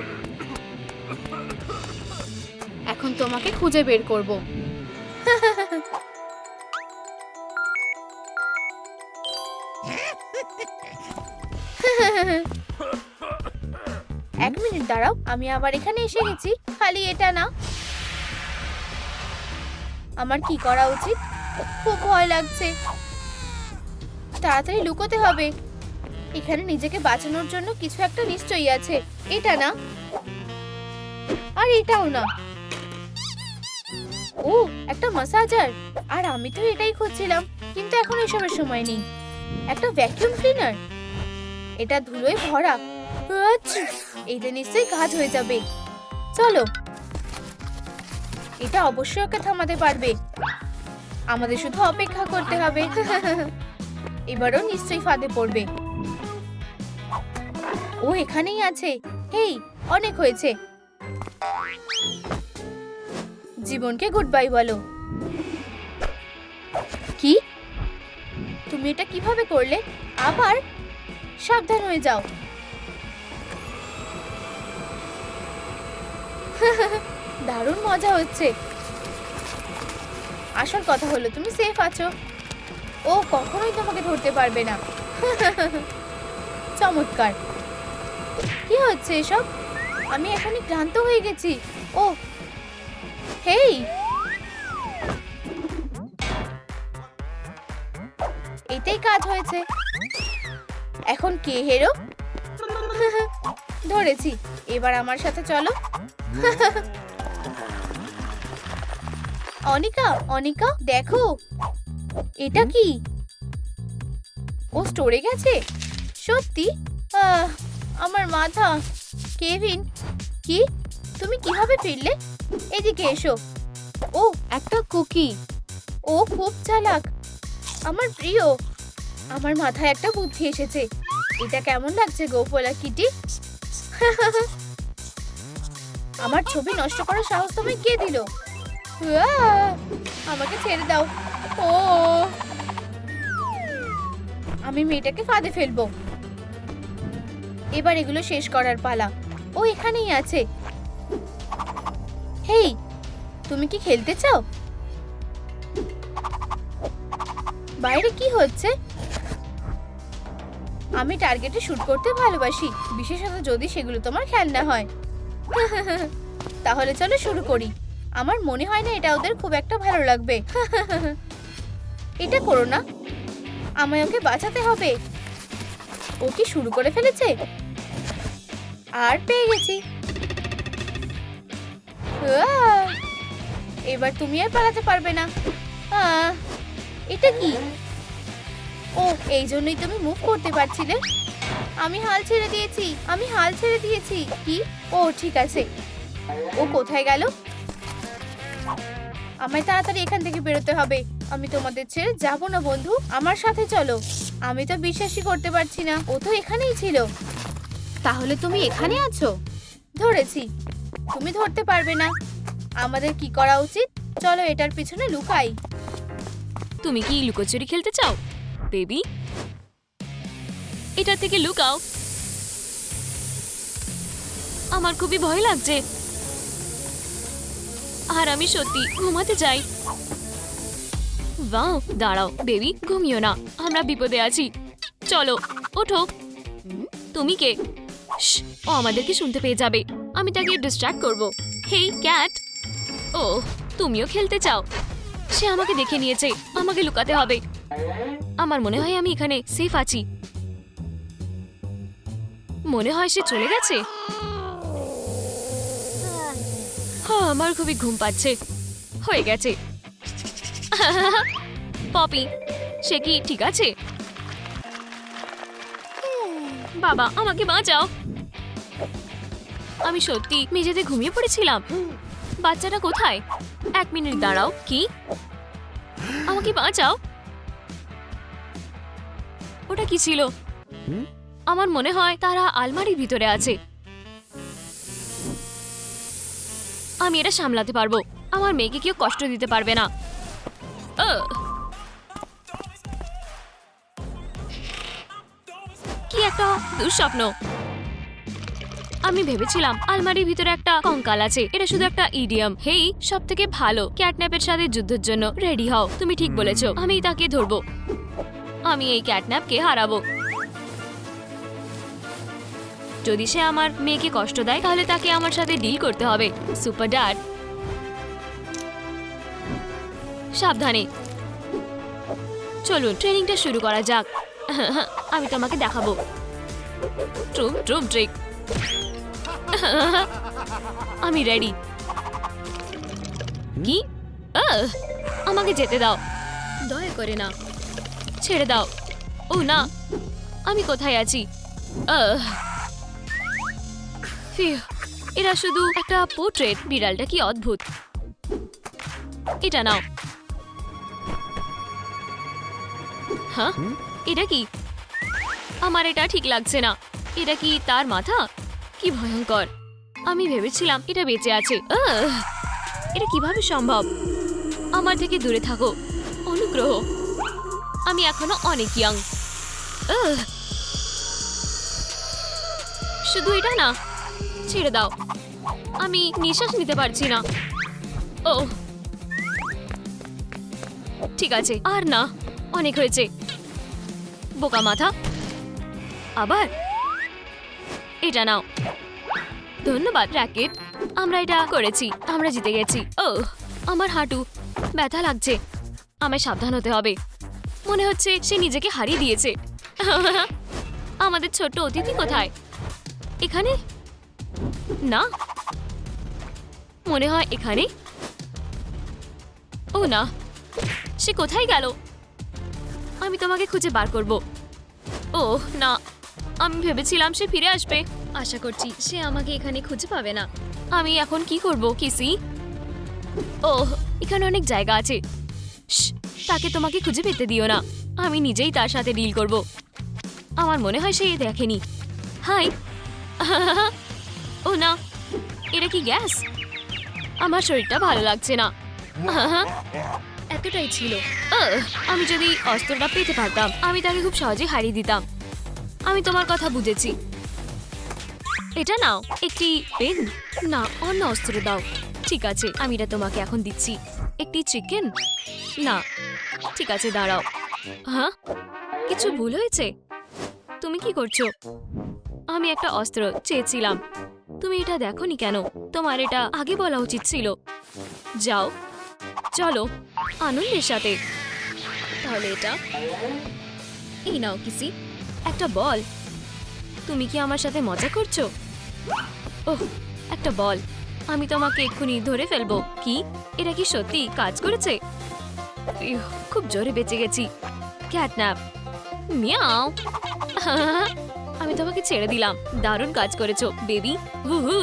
এখন তোমাকে খুঁজে বের করব। এক মিনিট দাঁড়াও, আমি আবার এখানে এসে গেছি। খালি এটা না। আমার কি করা উচিত? খুব ভয় লাগছে। তাড়াতাড়ি লুকোতে হবে। এখানে নিজেকে বাঁচানোর জন্য কিছু একটা নিশ্চয়ই আছে। এটা না, আর এটাও না। ও, একটা ম্যাসাজার। আর আমি তো এটাই খুঁজছিলাম, কিন্তু এখন এসবের সময় নেই। একটা ভ্যাকুয়াম ক্লিনার। এটা ধুলোয় ভরা। এইটা নিশ্চয়ই কাজ হয়ে যাবে। চলো। এটা অবশ্যই ওকে থামাতে পারবে। আমাদের শুধু অপেক্ষা করতে হবে। এবারও নিশ্চয়ই ফাঁদে পড়বে। ও এখানেই আছে। হেই, অনেক হয়েছে। জীবনকে গুড বাই বলো। কি? তুমি এটা কিভাবে করলে? আবার সাবধান হয়ে যাও। দারুণ মজা হচ্ছে। আসল কথা হলো তুমি সেফ আছো। ও কখনোই তোমাকে ধরতে পারবে না। চমৎকার। কি হচ্ছে এসব? আমি এখনই ক্লান্ত হয়ে গেছি। ও হেই, এটাই কাজ হয়েছে। এখন কে হেরো? ধরেছি। এবার আমার সাথে চলো। অনিকা, অনিকা দেখো। এটা কি? ও স্টোরে গেছে? সত্যি? আমার মাথা। কেভিন, কি? তুমি কিভাবে ফিরলে? এদিকে এসো। ও একটা কুকি। ও খুব চালাক। আমার প্রিয়। আমার মাথায় একটা বুদ্ধি এসেছে। এটা কেমন লাগছে গো পোলা কিটি? আমার ছবি নষ্ট করার সাহস তোমায় কে দিল? আমাকে ছেড়ে দাও। ও, আমি মেয়েটাকে ফাঁদে ফেলবো। এবার এগুলো শেষ করার পালা। ও এখানেই আছে। হেই, তুমি কি খেলতে চাও? বাইরে কি হচ্ছে? আমি টার্গেটে শুট করতে ভালোবাসি, বিশেষত যদি সেগুলো তোমার খেলনা হয়। তাহলে চলো শুরু করি। আমার মনে হয় না এটা ওদের খুব একটা ভালো লাগবে। এটা করো না। আমায় ওকে বাঁচাতে হবে। ও কি শুরু করে ফেলেছে? আর পেয়ে গেছি। এবার তুমি আর পালাতে পারবে না। এটা কি? ও, এই জন্যই তুমি মুভ করতে পারছিলে। আমি হাল ছেড়ে দিয়েছি। আমি হাল ছেড়ে দিয়েছি। কি? ও ঠিক আছে। ও কোথায় গেল? আমায় তাড়াতাড়ি এখান থেকে বেরোতে হবে। আমি তোমাদের ছেড়ে যাব না বন্ধু। আমার সাথে চলো। আমি তো বিশ্বাসই করতে পারছি না। ও তো এখানেই ছিল। তাহলে তুমি এখানে আছো? ধরেছি। তুমি ধরতে পারবে না। আমাদের কি করা উচিত? চলো এটার পিছনে লুকাই। তুমি কি লুকোচুরি খেলতে চাও বেবি? এটা থেকে লুকাও। আমার খুবই ভয় লাগছে, আর আমি সত্যি ঘুমাতে চাই। বাহ, দাঁড়াও বেবি, ঘুমিও না। আমরা বিপদে আছি। চলো ওঠো। তুমি কে? ও আমাদেরকে শুনতে পেয়ে যাবে। আমি তাকে ডিস্ট্র্যাক্ট করব। হেই ক্যাট। ও, তুমিও খেলতে চাও? সে আমাকে দেখে নিয়েছে। আমাকে লুকাতে হবে। আমার মনে হয় আমি এখানে সেফ আছি। মনে হয় সে চলে গেছে। আমার খুবই ঘুম পাচ্ছে। হয়ে গেছে। পপি, সে কি ঠিক আছে? বাবা, আমাকে বাঁচাও। আমি সত্যি মেঝেতে ঘুমিয়ে পড়েছিলাম। বাচ্চাটা কোথায়? 1 মিনিট দাঁড়াও। কি? আমাকে বাঁচাও। ওটা কি ছিল? আমার মনে হয় তারা আলমারির ভিতরে আছে। আমি এটা সামলাতে পারবো। আমার মেয়েকে কেউ কষ্ট দিতে পারবে না। কি একটা দুঃস্বপ্ন। আমি ভেবেছিলাম আলমারির ভিতরে একটা কঙ্কাল আছে। এটা শুধু একটা ইডিয়াম। হেই, সব থেকে ভালো ক্যাটন্যাপের সাথে যুদ্ধের জন্য রেডি হও। তুমি ঠিক বলেছো, আমি তাকে ধরবো। আমি এই ক্যাটন্যাপকে হারাবো। যদি সে আমার মেয়েকে কষ্ট দেয় তাহলে তাকে আমার সাথে ডিল করতে হবে। সুপার ড্যাড, সাবধানে। চলুন ট্রেনিংটা শুরু করা যাক। আমি তোমাকে দেখাবো ট্রুম ট্রুম ট্রিক। আমি রেডি। কি? আমাকে যেতে দাও, দয়া করে না, ছেড়ে দাও। ও না, আমি কোথায় আছি? ফিউ, এরা শুধু একটা পোর্ট্রেট। বিড়ালটা কি অদ্ভুত। এটা নাও। হ্যাঁ, এটা কি? আমার এটা ঠিক লাগছে না। এটা কি তার মাথা? কি ভয়ঙ্কর। আমি ভেবেছিলাম এটা বেঁচে আছে। এটা কিভাবে সম্ভব? আমার থেকে দূরে থাকো, অনুগ্রহ। আমি এখনো অনেক ইয়াং। শুধু এটা না, ছেড়ে দাও। আমি নিঃশ্বাস নিতে পারছি না। ও ঠিক আছে, আর না, অনেক হয়েছে। বোকা মাথা। আবার এটা নাও। ধন্যবাদ র্যাকেট, আমরা এটা করেছি। আমরা জিতে গেছি। ও, আমার হাঁটু ব্যথা লাগছে। আমায় সাবধান হতে হবে। মনে হচ্ছে সে নিজেকে হারিয়ে দিয়েছে। আমাদের ছোট্ট অতিথি কোথায়? এখানে না, মনে হয় এখানে। ও না, সে কোথায় গেল? আমি তোমাকে খুঁজে বার করব। ও না, আমি ভেবেছিলাম সে ফিরে আসবে। আশা করছি সে আমাকে এখানে খুঁজে পাবে না। আমি এখন কি করব কিসি? ও, এখানে অনেক জায়গা আছে। তাকে তোমাকে খুঁজে পেতে দিও না। আমি নিজেই তার সাথে ডিল করব। আমার মনে হয় সে দেখেনি। হাই। ও না, এটা কি গ্যাস? আমার শরীরটা ভালো লাগছে না। এতটাই ছিল। আমি যদি অস্ত্রটা পেতে পারতাম, আমি তাকে খুব সহজে হারিয়ে দিতাম। আমি তোমার কথা বুঝেছি। এটা নাও, একটি পেন। না, অন্য অস্ত্র দাও। ঠিক আছে, আমি এটা তোমাকে এখন দিচ্ছি। একটি চিকেন? না, ঠিক আছে, দাঁড়াও। হ্যাঁ, কিছু ভুল হয়েছে? তুমি কি করছো? আমি একটা অস্ত্র চেয়েছিলাম। তুমি এটা দেখোনি কেন? তোমার এটা আগে বলা উচিত ছিল। যাও, চলো আনন্দের সাথে। তাহলে এটা এই নাও কিসি, একটা বল। তুমি কি আমার সাথে মজা করছো? ওহ, একটা বল। আমি তোমাকে এক্ষুনি ধরে ফেলবো। কি এটা কি সত্যি কাজ করেছে? খুব জোরে বেঁচে গেছি। ক্যাটন্যাপ। মিয়াও। আমি তোমাকে ছেড়ে দিলাম। দারুণ কাজ করেছো বেবি। হু হু।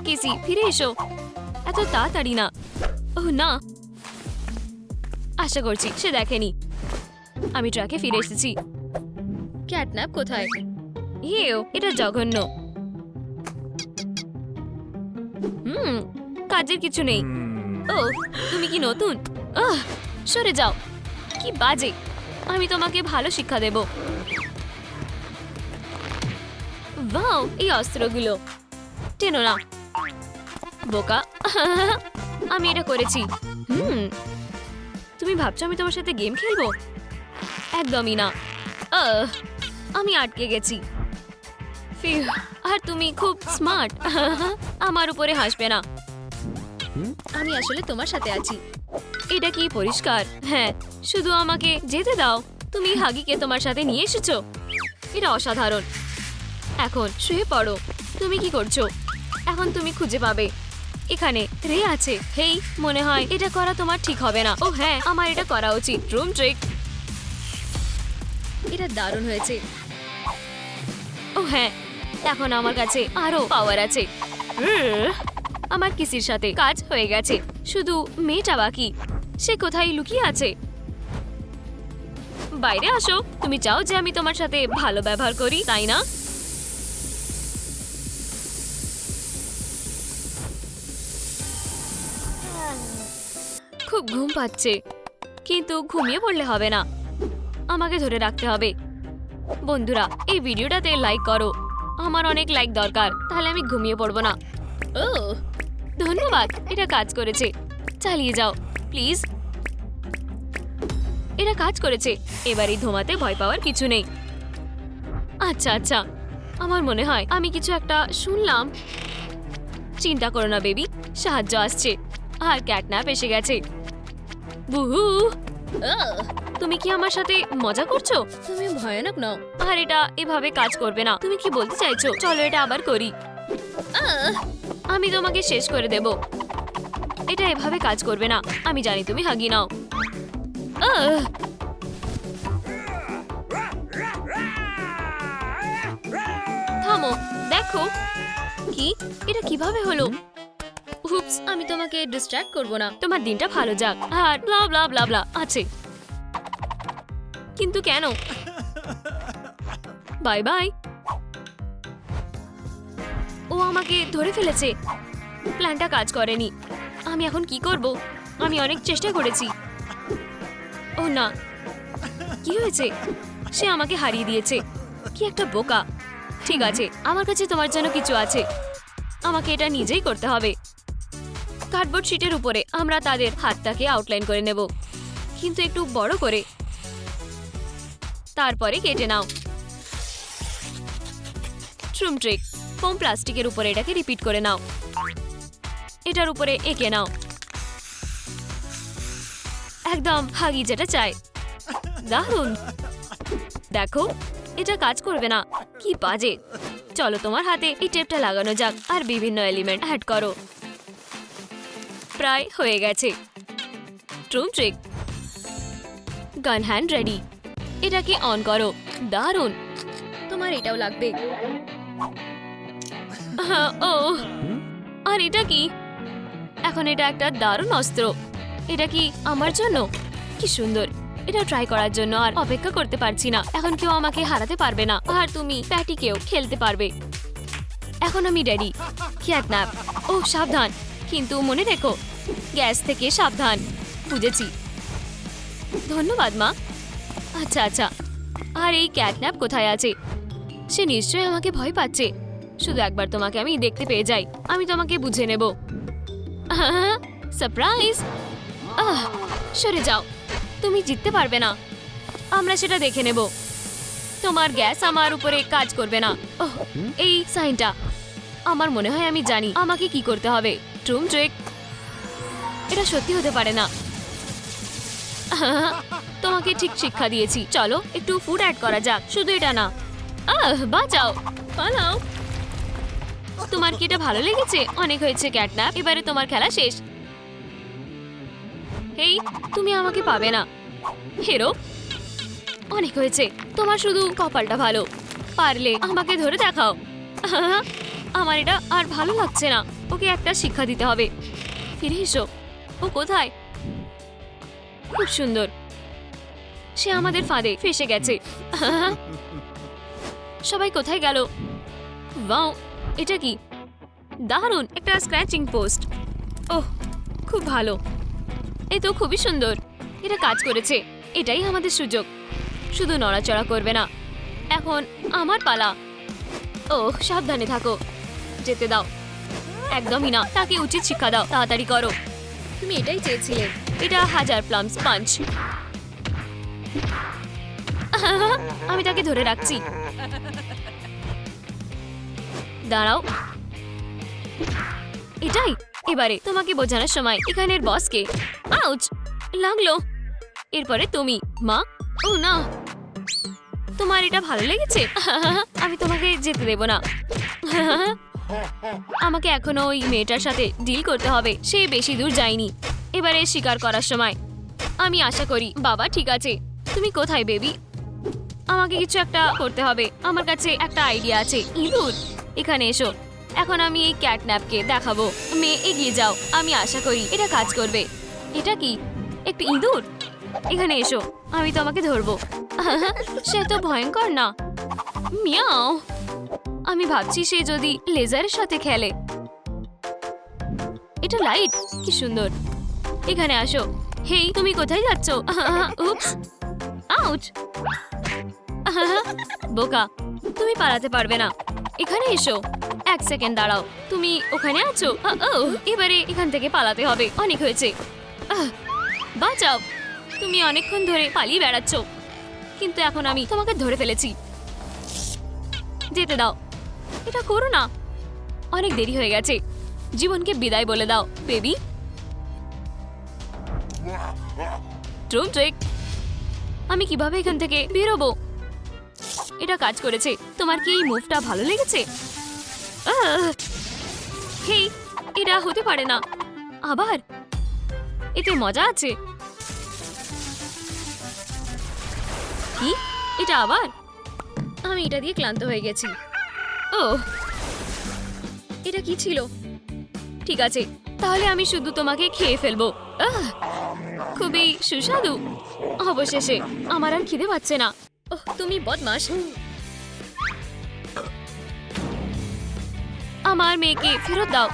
কিসি, ফিরে এসো। এত তাড়াতাড়ি না। ওহ না, আশা করছি সে দেখেনি। আমি ট্রাকে ফিরে এসেছি। ক্যাটন্যাপ কোথায়? ইয়েও, এটা জঘন্য। কাজের কিছু নেই। ও, তুমি কি নতুন? সরে যাও। কি বাজে। আমি তোমাকে ভালো শিক্ষা দেব। ওয়াও, এই অস্ত্রগুলো টেনো না, বোকা। আমি এটা করেছি। তুমি ভাবছো আমি তোমার সাথে গেম খেলবো? একদমই না। আমি আটকে গেছি। আর তুমি খুব স্মার্ট। আমার উপরে হাসবে না। আমি আসলে তোমার সাথে আছি। এটা কি পরিষ্কার? হ্যাঁ, শুধু আমাকে যেতে দাও। তুমি হাগিকে তোমার সাথে নিয়ে এসেছো। এটা অসাধারণ। এখন শুয়ে পড়ো। তুমি কি করছো? এখন তুমি খুঁজে পাবে। এখানে রে আছে। হেই, মনে হয় এটা করা তোমার ঠিক হবে না। ও হ্যাঁ, আমার এটা করা উচিত। Room trick. এটা দারুণ হয়েছে। ও হ্যাঁ, এখন আমার কাছে আরো পাওয়ার আছে। আমার কিসির সাথে কাজ হয়ে গেছে। শুধু মেয়েটা বাকি। সে কোথায় লুকিয়ে আছে? বাইরে আসো। তুমি চাও যে আমি তোমার সাথে ভালো ব্যবহার করি, তাই না? খুব ঘুম পাচ্ছে, কিন্তু ঘুমিয়ে পড়লে হবে না, আমাকে ধরে রাখতে হবে। বন্ধুরা, এই ভিডিওটাতে লাইক করো, আমার অনেক লাইক দরকার, তাহলে আমি ঘুমিয়ে পড়বো না। ও ধন্যবাদ, এটা কাজ করেছে। চালিয়ে যাও প্লিজ। এটা কাজ করেছে। এবার এই ধোঁয়াতে ভয় পাওয়ার কিছু নেই। আচ্ছা আচ্ছা, আমার মনে হয় আমি কিছু একটা শুনলাম। চিন্তা করো না বেবি, সাহায্য আসছে। আর ক্যাটন্যাপ এসে গেছে। বুহু, তুমি কি আমার সাথে মজা করছো? তুমি ভয়ানক নাও। আর এটা এভাবে কাজ করবে না। তুমি কি বলতে চাইছো? চলো এটা আবার করি। আমি তোমাকে শেষ করে দেব। এটা এভাবে কাজ করবে না। আমি জানি তুমি হাগি নাও। থামো, দেখো কি এটা কিভাবে হলো। উপস, আমি তোমাকে ডিস্ট্র্যাক্ট করব না। তোমার দিনটা ভালো যাক। আর ব্লা ব্লা ব্লা ব্লা আছে, কিন্তু কেন? Bye bye. ও আমাকে ধরে ফেলেছে। প্ল্যানটা কাজ করেনি। আমি এখন কি করব? আমি অনেক চেষ্টা করেছি। ও না, কি হয়েছে? সে আমাকে হারিয়ে দিয়েছে। কি একটা বোকা। ঠিক আছে, আমার কাছে তোমার জন্য কিছু আছে। আমাকে এটা নিজেই করতে হবে। কার্ডবোর্ড শিটের উপরে আমরা তাদের হাতটাকে আউটলাইন করে নেব, কিন্তু একটু বড় করে। তারপরে কেটে নাও। ট্রুম ট্রিক, ফোম প্লাস্টিকের উপরে এটাকে রিপিট করে নাও। এটার উপরে এঁকে নাও, একদম হাগি যেটা চাই। দারুণ। দেখো, এটা কাজ করবে না। কি বাজে। চলো তোমার হাতে এই টেপটা লাগানো যাক আর বিভিন্ন এলিমেন্ট অ্যাড করো। প্রায় হয়ে গেছে। ট্রুম ট্রিক, গান হ্যান্ড রেডি। এটাকে অন করো। দারুণ। তোমার এটাও লাগবে। ও, আর এটা কি? এখন এটা একটা দারুণ অস্ত্র। এটা কি আমার জন্য? কি সুন্দর। এটা ট্রাই করার জন্য আর অপেক্ষা করতে পারছি না। এখন কেউ আমাকে হারাতে পারবে না, আর তুমি প্যাটিকেও খেলতে পারবে। এখন আমি রেডি। ক্যাটন্যাপ। ও সাবধান, কিন্তু মনে রেখো, গ্যাস থেকে সাবধান। বুঝেছি। ধন্যবাদ মা। আচ্ছা আচ্ছা, আর এই ক্যাটন্যাপ কোথায় আছে? সে নিশ্চয়ই আমাকে ভয় পাচ্ছে। শুধু একবার তোমাকে আমি দেখতে পেয়ে যাই, আমি তোমাকে বুঝে নেব। সারপ্রাইজ। সরে যাও, তুমি জিততে পারবে না। আমরা সেটা দেখে নেব। তোমার গ্যাস আমার উপরে কাজ করবে না। ওহ, এই সাইনটা আমার মনে হয় আমি জানি আমাকে কি করতে হবে। ট্রুম ট্রিক, এটা সত্যি হতে পারে না। তোমাকে ঠিক শিক্ষা দিয়েছি। চলো একটু ফুড অ্যাড করা যাক। শুধু এটা না। বাঁচাও, পালাও। তোমার কি এটা ভালো লেগেছে? অনেক হয়েছে ক্যাটন্যাপ, এবারে তোমার খেলা শেষ। হেই, তুমি আমাকে পাবে না হেরো। অনেক হয়েছে। তোমার শুধু কপালটা ভালো। পারলে আমাকে ধরে দেখাও। আমার এটা আর ভালো লাগছে না। ওকে একটা শিক্ষা দিতে হবে। ফিরে এসো। ও কোথায়? খুব সুন্দর। সে আমাদের ফাঁদে ফেসে গেছে। সবাই কোথায় গেল? ওয়াও, এটা কি? দারুণ, একটা স্ক্র্যাচিং পোস্ট। ওহ, খুব ভালো। এ তো খুবই সুন্দর। এটা কাজ করেছে। এটাই আমাদের সুযোগ। শুধু নড়াচড়া করবে না। এখন আমার পালা। ওহ, সাবধানে থাকো। যেতে দাও। একদমই না। তাকে উচিত শিক্ষা দাও। তাড়াতাড়ি করো। তুমি এটাই চেয়েছিলে। এটা 1000 প্লামস পাঞ্চ। আমি তাকে ধরে রাখছি। দাঁড়াও। এটাই এবারে তোমাকে বোঝানোর সময়। এখানের বসকে। আউচ, লাগলো। এরপরে তুমি মা। ও না, তোমার এটা ভালো লেগেছে? আমি তোমাকে যেতে দেব না। আমাকে এখনো ওই মেয়েটার সাথে ডিল করতে হবে। সে বেশি দূর যায়নি। এবারে শিকার করার সময়। আমি আশা করি বাবা ঠিক আছে। তুমি কোথায় বেবি? আমাকে কিছু একটা করতে হবে। আমার কাছে একটা আইডিয়া আছে। ইঁদুর, এখানে এসো। এখন আমি এই ক্যাটন্যাপকে দেখাবো। মেয়ে এগিয়ে যাও। আমি আশা করি এটা কাজ করবে। এটা কি? একটা ইঁদুর? এখানে এসো, আমি তোমাকে ধরবো। সে তো ভয়ঙ্কর না। মিয়াও, আমি ভাবছি সে যদি লেজারের সাথে খেলে। এটা লাইট, কি সুন্দর। এখানে আসো। হেই, তুমি কোথায় যাচ্ছ? উপস, আউচ। বোকা, তুমি পালাতে পারবে না। এখানে এসো। 1 সেকেন্ড দাঁড়াও। তুমি ওখানে আছো? এবারে এখান থেকে পালাতে হবে। অনেক হয়েছে। বাঁচাও। তুমি অনেকক্ষণ ধরে পালিয়ে বেড়াচ্ছ, কিন্তু এখন আমি তোমাকে ধরে ফেলেছি। যেতে দাও। এটা করো না, অনেক দেরি হয়ে গেছে। জীবনকে বিদায় বলে দাও, বেবি। আমি কিভাবে এখান থেকে বেরোবো? এটা কাজ করেছে। তোমার কি এই মুভটা ভালো লেগেছে? হেই, এটা হতে পারে না। আবার এতে মজা আছে। কি? এটা আবার? আমি এটা দিয়ে ক্লান্ত হয়ে গেছি। ও, এটা কি ছিল? ঠিক আছে, তাহলে আমি শুধু তোমাকে খেয়ে ফেলবো। খুবই সুস্বাদু। অবশেষে আমার আর খিদে পাচ্ছে না। ওহ, তুমি বদমাশ। আমার মেয়েকে ফেরত দাও।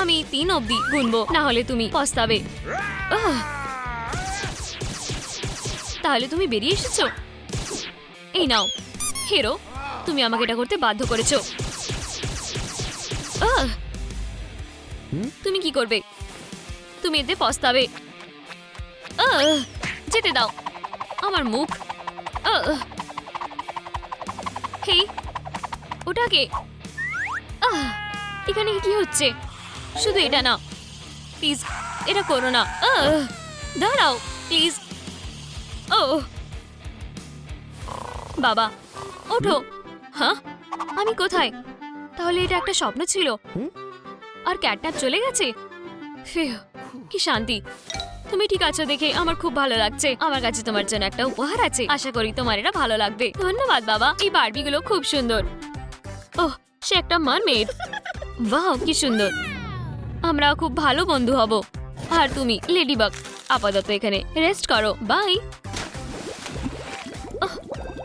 আমি 3 অবধি গুনবো, না হলে তুমি পস্তাবে। তাহলে তুমি বেরিয়ে এসেছো। এই নাও হিরো, তুমি আমাকে এটা করতে বাধ্য করেছো। তুমি কি করবে? তুমি এতে পস্তাবে। যেতে দাও আমার মুখ। হেই, ওটাকে। এখানে কি হচ্ছে? শুধু এটা না, প্লিজ এটা করো না। দাঁড়াও প্লিজ। ও বাবা, ওঠো। হ্যাঁ, আমি কোথায়? তাহলে এটা একটা স্বপ্ন ছিল আর ক্যাটটা চলে গেছে। ফিউ, কি শান্তি। তুমি ঠিক আছো দেখে আমার খুব ভালো লাগছে। আমার কাছে তোমার জন্য একটা উপহার আছে, আশা করি তোমার এটা ভালো লাগবে। ধন্যবাদ বাবা, এই বারবিগুলো খুব সুন্দর। ওহ, সে একটা মারমেড। ওয়াও, কি সুন্দর। আমরা খুব ভালো বন্ধু হব। আর তুমি লেডিবাগ, আপাতত এখানে রেস্ট করো। বাই।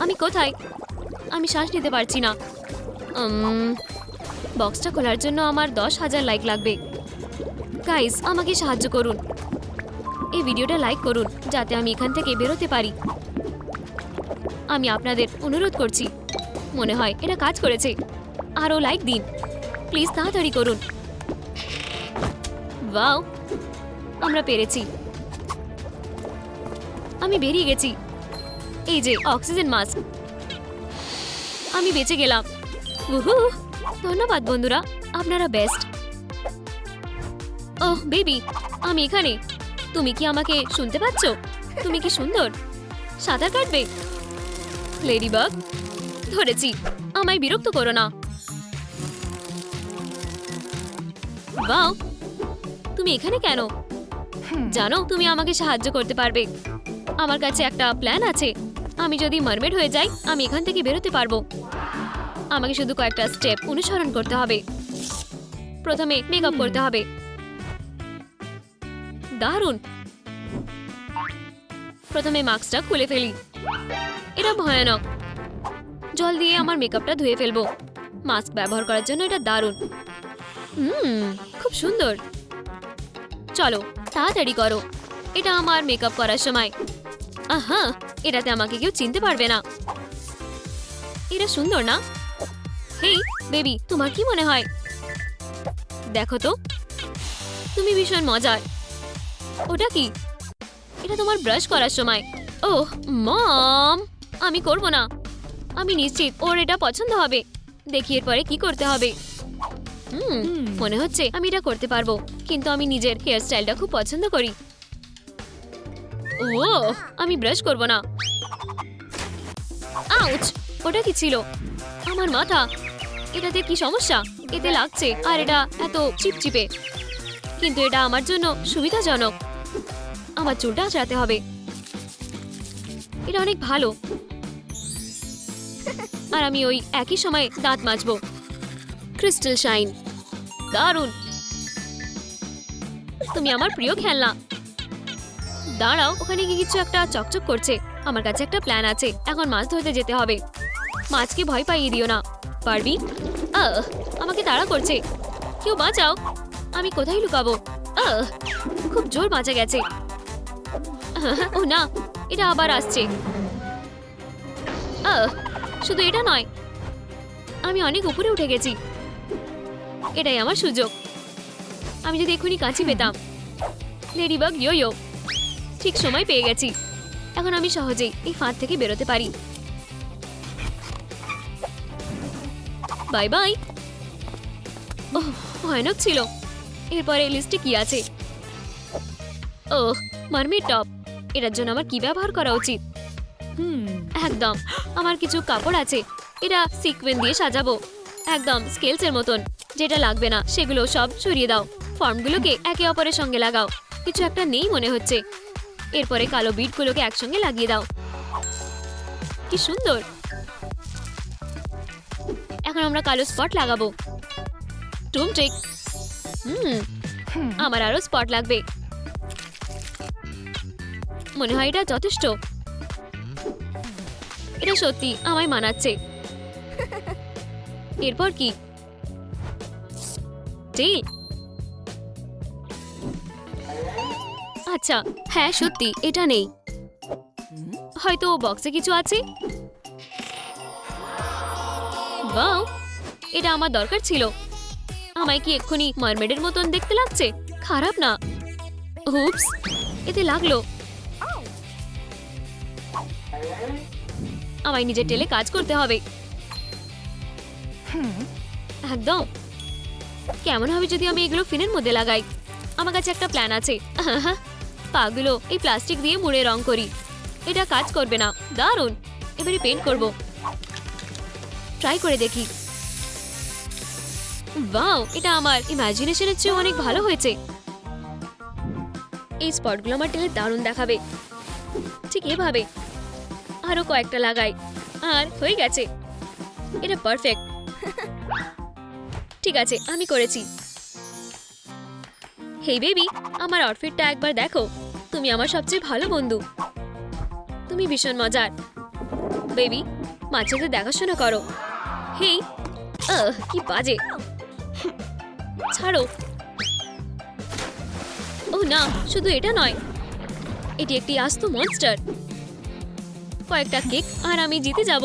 আমি কোথায়? আমি শ্বাস নিতে পারছি না। বক্সটা খোলার জন্য আমার 10,000 লাইক লাগবে। গাইস, আমাকে সাহায্য করুন। এই ভিডিওটা লাইক করুন যাতে আমি এখান থেকে বেরোতে পারি। আমি আপনাদের অনুরোধ করছি। মনে হয় এটা কাজ করেছে। আরও লাইক দিন প্লিজ, তাড়াতাড়ি করুন। ওয়াও, আমরা পেরেছি। আমি বেরিয়ে গেছি। এই যে অক্সিজেন মাস্ক। আমি বেঁচে গেলাম। উহু, ধন্যবাদ বন্ধুরা, আপনারা বেস্ট। ওহ বেবি, আমি এখানে। তুমি কি আমাকে শুনতে পাচ্ছ? তুমি কি সুন্দর। সাঁতার কাটবে? লেডিবাগ, ধরেছি। আমায় বিরক্ত করো না। ওয়াও, তুমি এখানে কেন? জানো, তুমি আমাকে সাহায্য করতে পারবে। আমার কাছে একটা প্ল্যান আছে। আমি যদি মারমেড হয়ে যাই, আমি এখান থেকে বেরোতে পারবো। আমাকে শুধু কয়েকটা স্টেপ অনুসরণ করতে হবে। প্রথমে মেকআপ করতে হবে। দারুণ। প্রথমে মাস্কটা খুলে ফেলি। এটা ভয়ানক। জল দিয়ে আমার মেকআপটা ধুয়ে ফেলবো। মাস্ক ব্যবহার করার জন্য এটা দারুণ। খুব সুন্দর। চলো তাড়াতাড়ি করো। এটা আমার মেকআপ করার সময়। আহা, এটাতে আমাকে কেউ চিনতে পারবে না। এটা সুন্দর না? হেই বেবি, তোমার কি মনে হয়? দেখো তো, তুমি ভীষণ মজার। ওটা কি? এটা তোমার ব্রাশ করার সময়। ওহ মম, আমি করব না। আমি নিশ্চিত ওর এটা পছন্দ হবে। দেখি এরপরে কি করতে হবে। মনে হচ্ছে আমি এটা করতে পারবো, কিন্তু আমি নিজের হেয়ার স্টাইলটা খুব পছন্দ করি। ও, আমি ব্রাশ করব না। আউচ, ওটা কি ছিল? আমার মাথা। এটাতে কি সমস্যা? এতে লাগছে আর এটা এত চিপচিপে। কিন্তু এটা আমার জন্য সুবিধাজনক। আমার চুলটা আঁচড়াতে হবে। এটা অনেক ভালো। আর আমি ওই একই সময়ে দাঁত মাজবো। ক্রিস্টাল শাইন, দারুণ। তুমি আমার প্রিয় খেলনা। দাঁড়াও, ওখানে কি কিছু একটা চকচক করছে। আমার কাছে একটা প্ল্যান আছে। এখন মাছ ধরতে যেতে হবে। মাছকে ভয় পাইয়ে দিও না, পারবি? আমাকে তাড়া করছে। কেউ বাঁচাও, আমি কোথায় লুকাবো? খুব জোর বাঁচা গেছে। ও না, এটা আবার আসছে। শুধু এটা নয়, আমি অনেক উপরে উঠে গেছি। এটাই আমার সুযোগ। আমি যদি এক্ষুনি কাছে পেতাম। লেডিবাগ ইয়ো ইয়ো, ঠিক সময় পেয়ে গেছি। এখন আমি সহজেই এই ফাঁদ থেকে বেরোতে পারি। Bye bye. ওহ, ভয়ানক ছিল। এরপরে লিস্টে কি আছে? ওহ, মারমেড টপ। এটার জন্য আমার কি ব্যবহার করা উচিত? একদম, আমার কিছু কাপড় আছে। এটা সিকোয়েন দিয়ে সাজাবো, একদম স্কেলসের মতন। যেটা লাগবে না সেগুলো সব সরিয়ে দাও। ফর্মগুলোকে একে অপরের সঙ্গে লাগাও। কিছু একটা নেই মনে হচ্ছে। এরপরে কালো বিটগুলোকে একসঙ্গে লাগিয়ে দাও। কি সুন্দর। এখন আমরা কালো স্পট লাগাবো। টুম ট্রিক। আমার আরো স্পট লাগবে। মনে হয় এটা যথেষ্ট। এটা সত্যি আমায় মানাচ্ছে। এরপর কি? টেইল। আচ্ছা, হ্যাঁ সত্যি এটা নেই। হয়তো বক্সে কিছু আছে। ওয়াও, এটা আমার দরকার ছিল। আমায় কি এক্ষুনি মারমেডের মতন দেখতে লাগছে? খারাপ না। হুপস, এতে লাগলো। আমায় নিজের টেলে কাজ করতে হবে। একদম। কেমন হবে যদি আমি এগুলো ফিনের মধ্যে লাগাই? আমার কাছে একটা প্ল্যান আছে। পাগুলো এই প্লাস্টিক দিয়ে মুড়ে রং করি। এটা কাজ করবে না। দারুণ। এবারে পেইন্ট করব। ট্রাই করে দেখি। ওয়াও, এটা আমার ইমাজিনেশনের চেয়ে অনেক ভালো হয়েছে। এই স্পটগুলো আমার টেলে দারুণ দেখাবে। ঠিক এভাবে আরো কয়েকটা লাগাই। আর হয়ে গেছে। এটা পারফেক্ট। ঠিক আছে, আমি করেছি। হেই বেবি, আমার আউটফিটটা একবার দেখো। তুমি আমার সবচেয়ে ভালো বন্ধু। তুমি ভীষণ মজার। বেবি, মাছেদের দেখাশোনা করো। হেই, কি বাজে। ছাড়ো। ও না, শুধু এটা নয়, এটি একটি আস্ত মনস্টার। কয়েকটা কেক আর আমি জিতে যাব।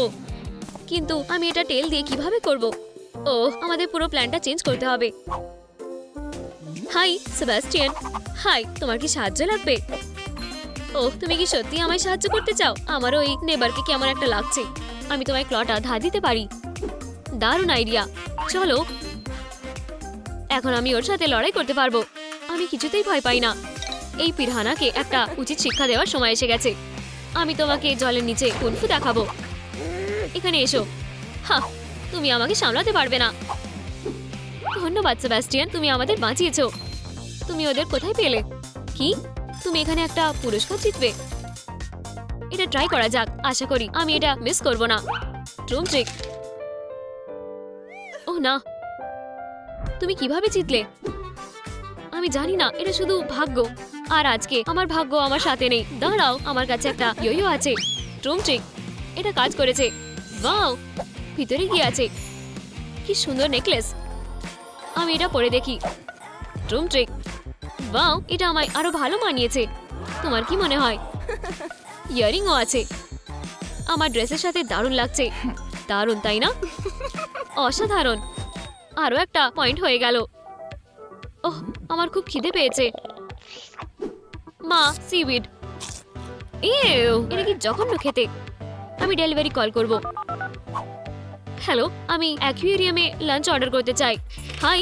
কিন্তু আমি এটা টেল দিয়ে কিভাবে করব? ও, আমাদের পুরো প্ল্যানটা চেঞ্জ করতে হবে। High Sebastian. হাই, তোমার কি সাহায্য লাগবে? ও, তুমি কি সত্যি আমায় সাহায্য করতে চাও? আমারও এই নেবারকে কেমন একটা লাগছে। আমি তোমায় ক্লটা ধার দিতে পারি। দারুণ আইডিয়া। চলো, এখন আমি ওর সাথে লড়াই করতে পারবো। আমি কিছুতেই ভয় পাই না। এই পিরহানাকে একটা উচিত শিক্ষা দেওয়ার সময় এসে গেছে। আমি তোমাকে জলের নিচে কুনফু দেখাবো। এখানে এসো। হ্যাঁ, তুমি আমাকে সামলাতে পারবে না। ধন্যবাদ সেবাস্টিয়ান, তুমি আমাদের বাঁচিয়েছো। তুমি ওদের কোথায় পেলে? কি, তুমি এখানে একটা পুরস্কার জিতবে? এটা ট্রাই করা যাক। আশা করি আমি এটা মিস করব না। ট্রুম ট্রিক। ও না, তুমি কিভাবে জিতলে? আমি জানি না, এটা শুধু ভাগ্য। আর আজকে আমার ভাগ্য আমার সাথে নেই। দাঁড়াও, আমার কাছে একটা ইয়ো আছে। ট্রুম ট্রিক। এটা কাজ করেছে। ওয়াও, ভিতরে কি আছে? কি সুন্দর নেকলেস। আমি এটা পরে দেখি। ট্রুম ট্রিক। ওয়াও, এটা আমায় আরো ভালো মানিয়েছে। তোমার কি মনে হয়? ইয়ারিংও আছে। আমার ড্রেসের সাথে দারুণ লাগছে। দারুণ, তাই না? অসাধারণ। আরো একটা পয়েন্ট হয়ে গেল। ওহ, আমার খুব খিদে পেয়েছে। মা, সিউইড। এটা কি জঘন্য খেতে। আমি ডেলিভারি কল করব। হ্যালো, আমি অ্যাকুয়ারিয়ামে লাঞ্চ অর্ডার করতে চাই। হাই,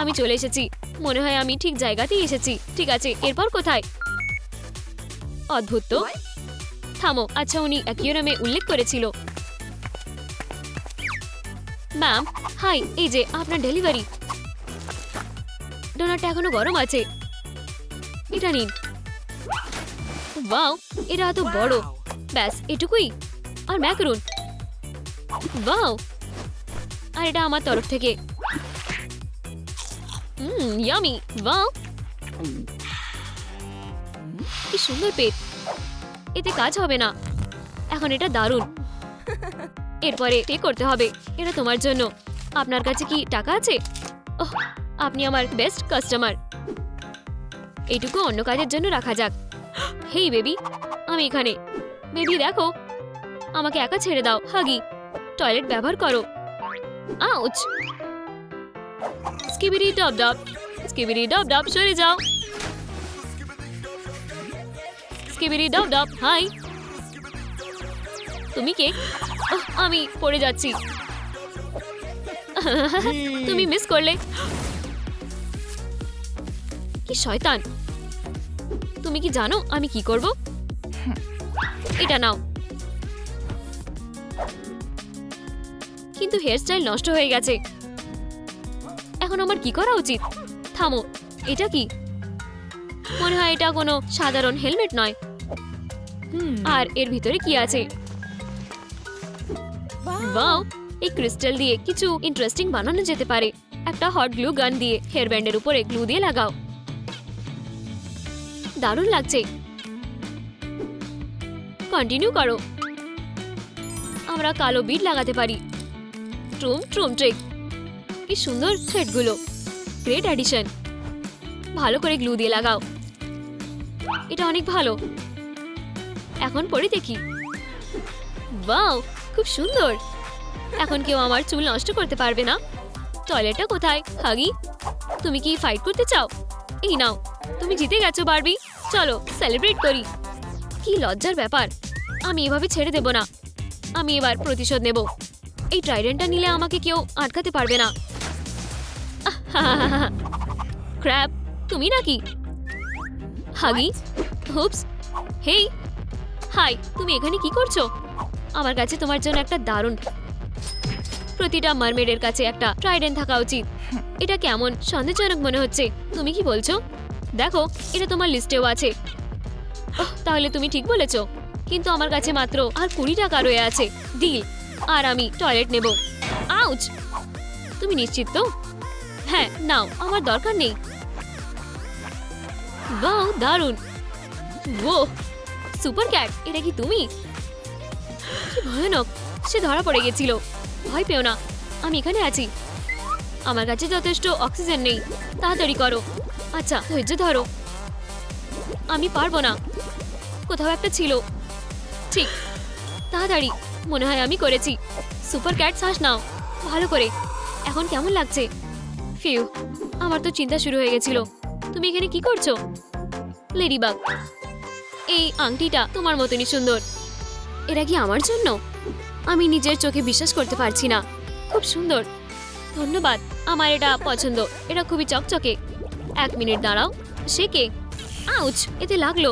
আমি চলে এসেছি। মনে হয় আমি ঠিক জায়গাতেই এসেছি। ঠিক আছে, এরপর কোথায়? অদ্ভুত তো। থামো। আচ্ছা, উনি অ্যাকুয়ারিয়ামে উল্লেখ করেছিল। ম্যাম, হাই, এই যে আপনার ডেলিভারি। ডোনাটটা এখনো গরম আছে। এটা নিন। ওয়াও, এটা এত বড়। ব্যাস এটুকুই? আর ম্যাকারুন। ওয়াও, আর এটা আমার তরফ থেকে। ইয়ামি। ওয়াও। কি সুন্দর পেট, এতে কাজ হবে না। এখন এটা দারুণ। এরপরে পে করতে হবে, এটা তোমার জন্য। আপনার কাছে কি টাকা আছে? ওহ, আপনি আমার বেস্ট কাস্টমার। এইটুকু অন্য কাজের জন্য রাখা যাক। হেই বেবি, আমি এখানে। বেবি দেখো, আমাকে একা ছেড়ে দাও। হাগি, টয়লেট ব্যবহার করো। Ouch! Skibidi dop dop, skibidi dop dop, সরে যাও। Skibidi dop dop, hi. তুমি কে? ওহ, আমি পড়ে যাচ্ছি। তুমি মিস করলে। কি শয়তান! তুমি কি জানো আমি কি করব? এটা নাও। কিন্তু হেয়ার স্টাইল নষ্ট হয়ে গেছে। এখন আমার কি করা উচিত? থামো, এটা কি? মনে হয় এটা কোনো সাধারণ হেলমেট নয়। আর এর ভিতরে কি আছে? ওয়াও, এই ক্রিস্টাল দিয়ে কিছু ইন্টারেস্টিং বানানো যেতে পারে। একটা হট গ্লু গান দিয়ে হেয়ার ব্যান্ডের উপরে গ্লু দিয়ে লাগাও। দারুণ লাগছে। কন্টিনিউ করো। আমরা কালো বিড লাগাতে পারি। ট্রুম ট্রুম ট্রিক। কি সুন্দর থ্রেডগুলো। Great addition. ভালো করে গ্লু দিয়ে লাগাও। এটা অনেক ভালো। এখন পরে দেখি। ওয়াও, খুব সুন্দর। এখন কেউ আমার চুল নষ্ট করতে পারবে না। টয়লেটটা কোথায়? হাগি, তুমি কি ফাইট করতে চাও? এই নাও, তুমি জিতে গেছো বারবি। চলো সেলিব্রেট করি। কি লজ্জার ব্যাপার। আমি এভাবে ছেড়ে দেব না। আমি এবার প্রতিশোধ নেব। এই ট্রাইডেন্টটা নিলে আমাকে কেউ আটকাতে পারবে না। ক্র্যাব, তুমি নাকি? হাগি, হুপস, হেই, হাই, তুমি এখানে কি করছো? আমার কাছে তোমার জন্য একটা দারুণ। প্রতিটা মারমেডের কাছে একটা ট্রাইডেন্ট থাকা উচিত। এটা কেমন সন্দেহজনক মনে হচ্ছে। তুমি কি বলছো? দেখো, এটা তোমার লিস্টেও আছে। ওহ, তাহলে তুমি ঠিক বলেছো। কিন্তু আমার কাছে মাত্র আর 20 টাকা রয়ে আছে। ডিল। আর আমি টয়লেট নেব। আউচ! তুমি নিশ্চিত তো? হ্যাঁ, নাও, আমার দরকার নেই। বাহ, দারুণ। ও সুপার ক্যাট, এটা কি তুমি? কি ভয়ানক। সে ধরা পড়ে গেছিল। ভয় পেও না, আমি এখানে আছি। আমার কাছে যথেষ্ট অক্সিজেন নেই। তাড়াতাড়ি করো। আচ্ছা, ধৈর্য ধরো। আমি পারবো না। কোথাও একটা ছিল। ঠিক, তাড়াতাড়ি। মনে হয় আমি করেছি। সুপার ক্যাট, শ্বাস নাও ভালো করে। এখন কেমন লাগছে? ফিউ, আমার তো চিন্তা শুরু হয়ে গেছিল। তুমি এখানে কি করছো? লেডিবাগ, এই আংটিটা তোমার মতনই সুন্দর। এটা কি আমার জন্য? আমি নিজের চোখে বিশ্বাস করতে পারছি না। খুব সুন্দর। ধন্যবাদ, আমার এটা পছন্দ। এটা খুবই চকচকে। 1 মিনিট দাঁড়াও। সে কে? আউচ! এতে লাগলো।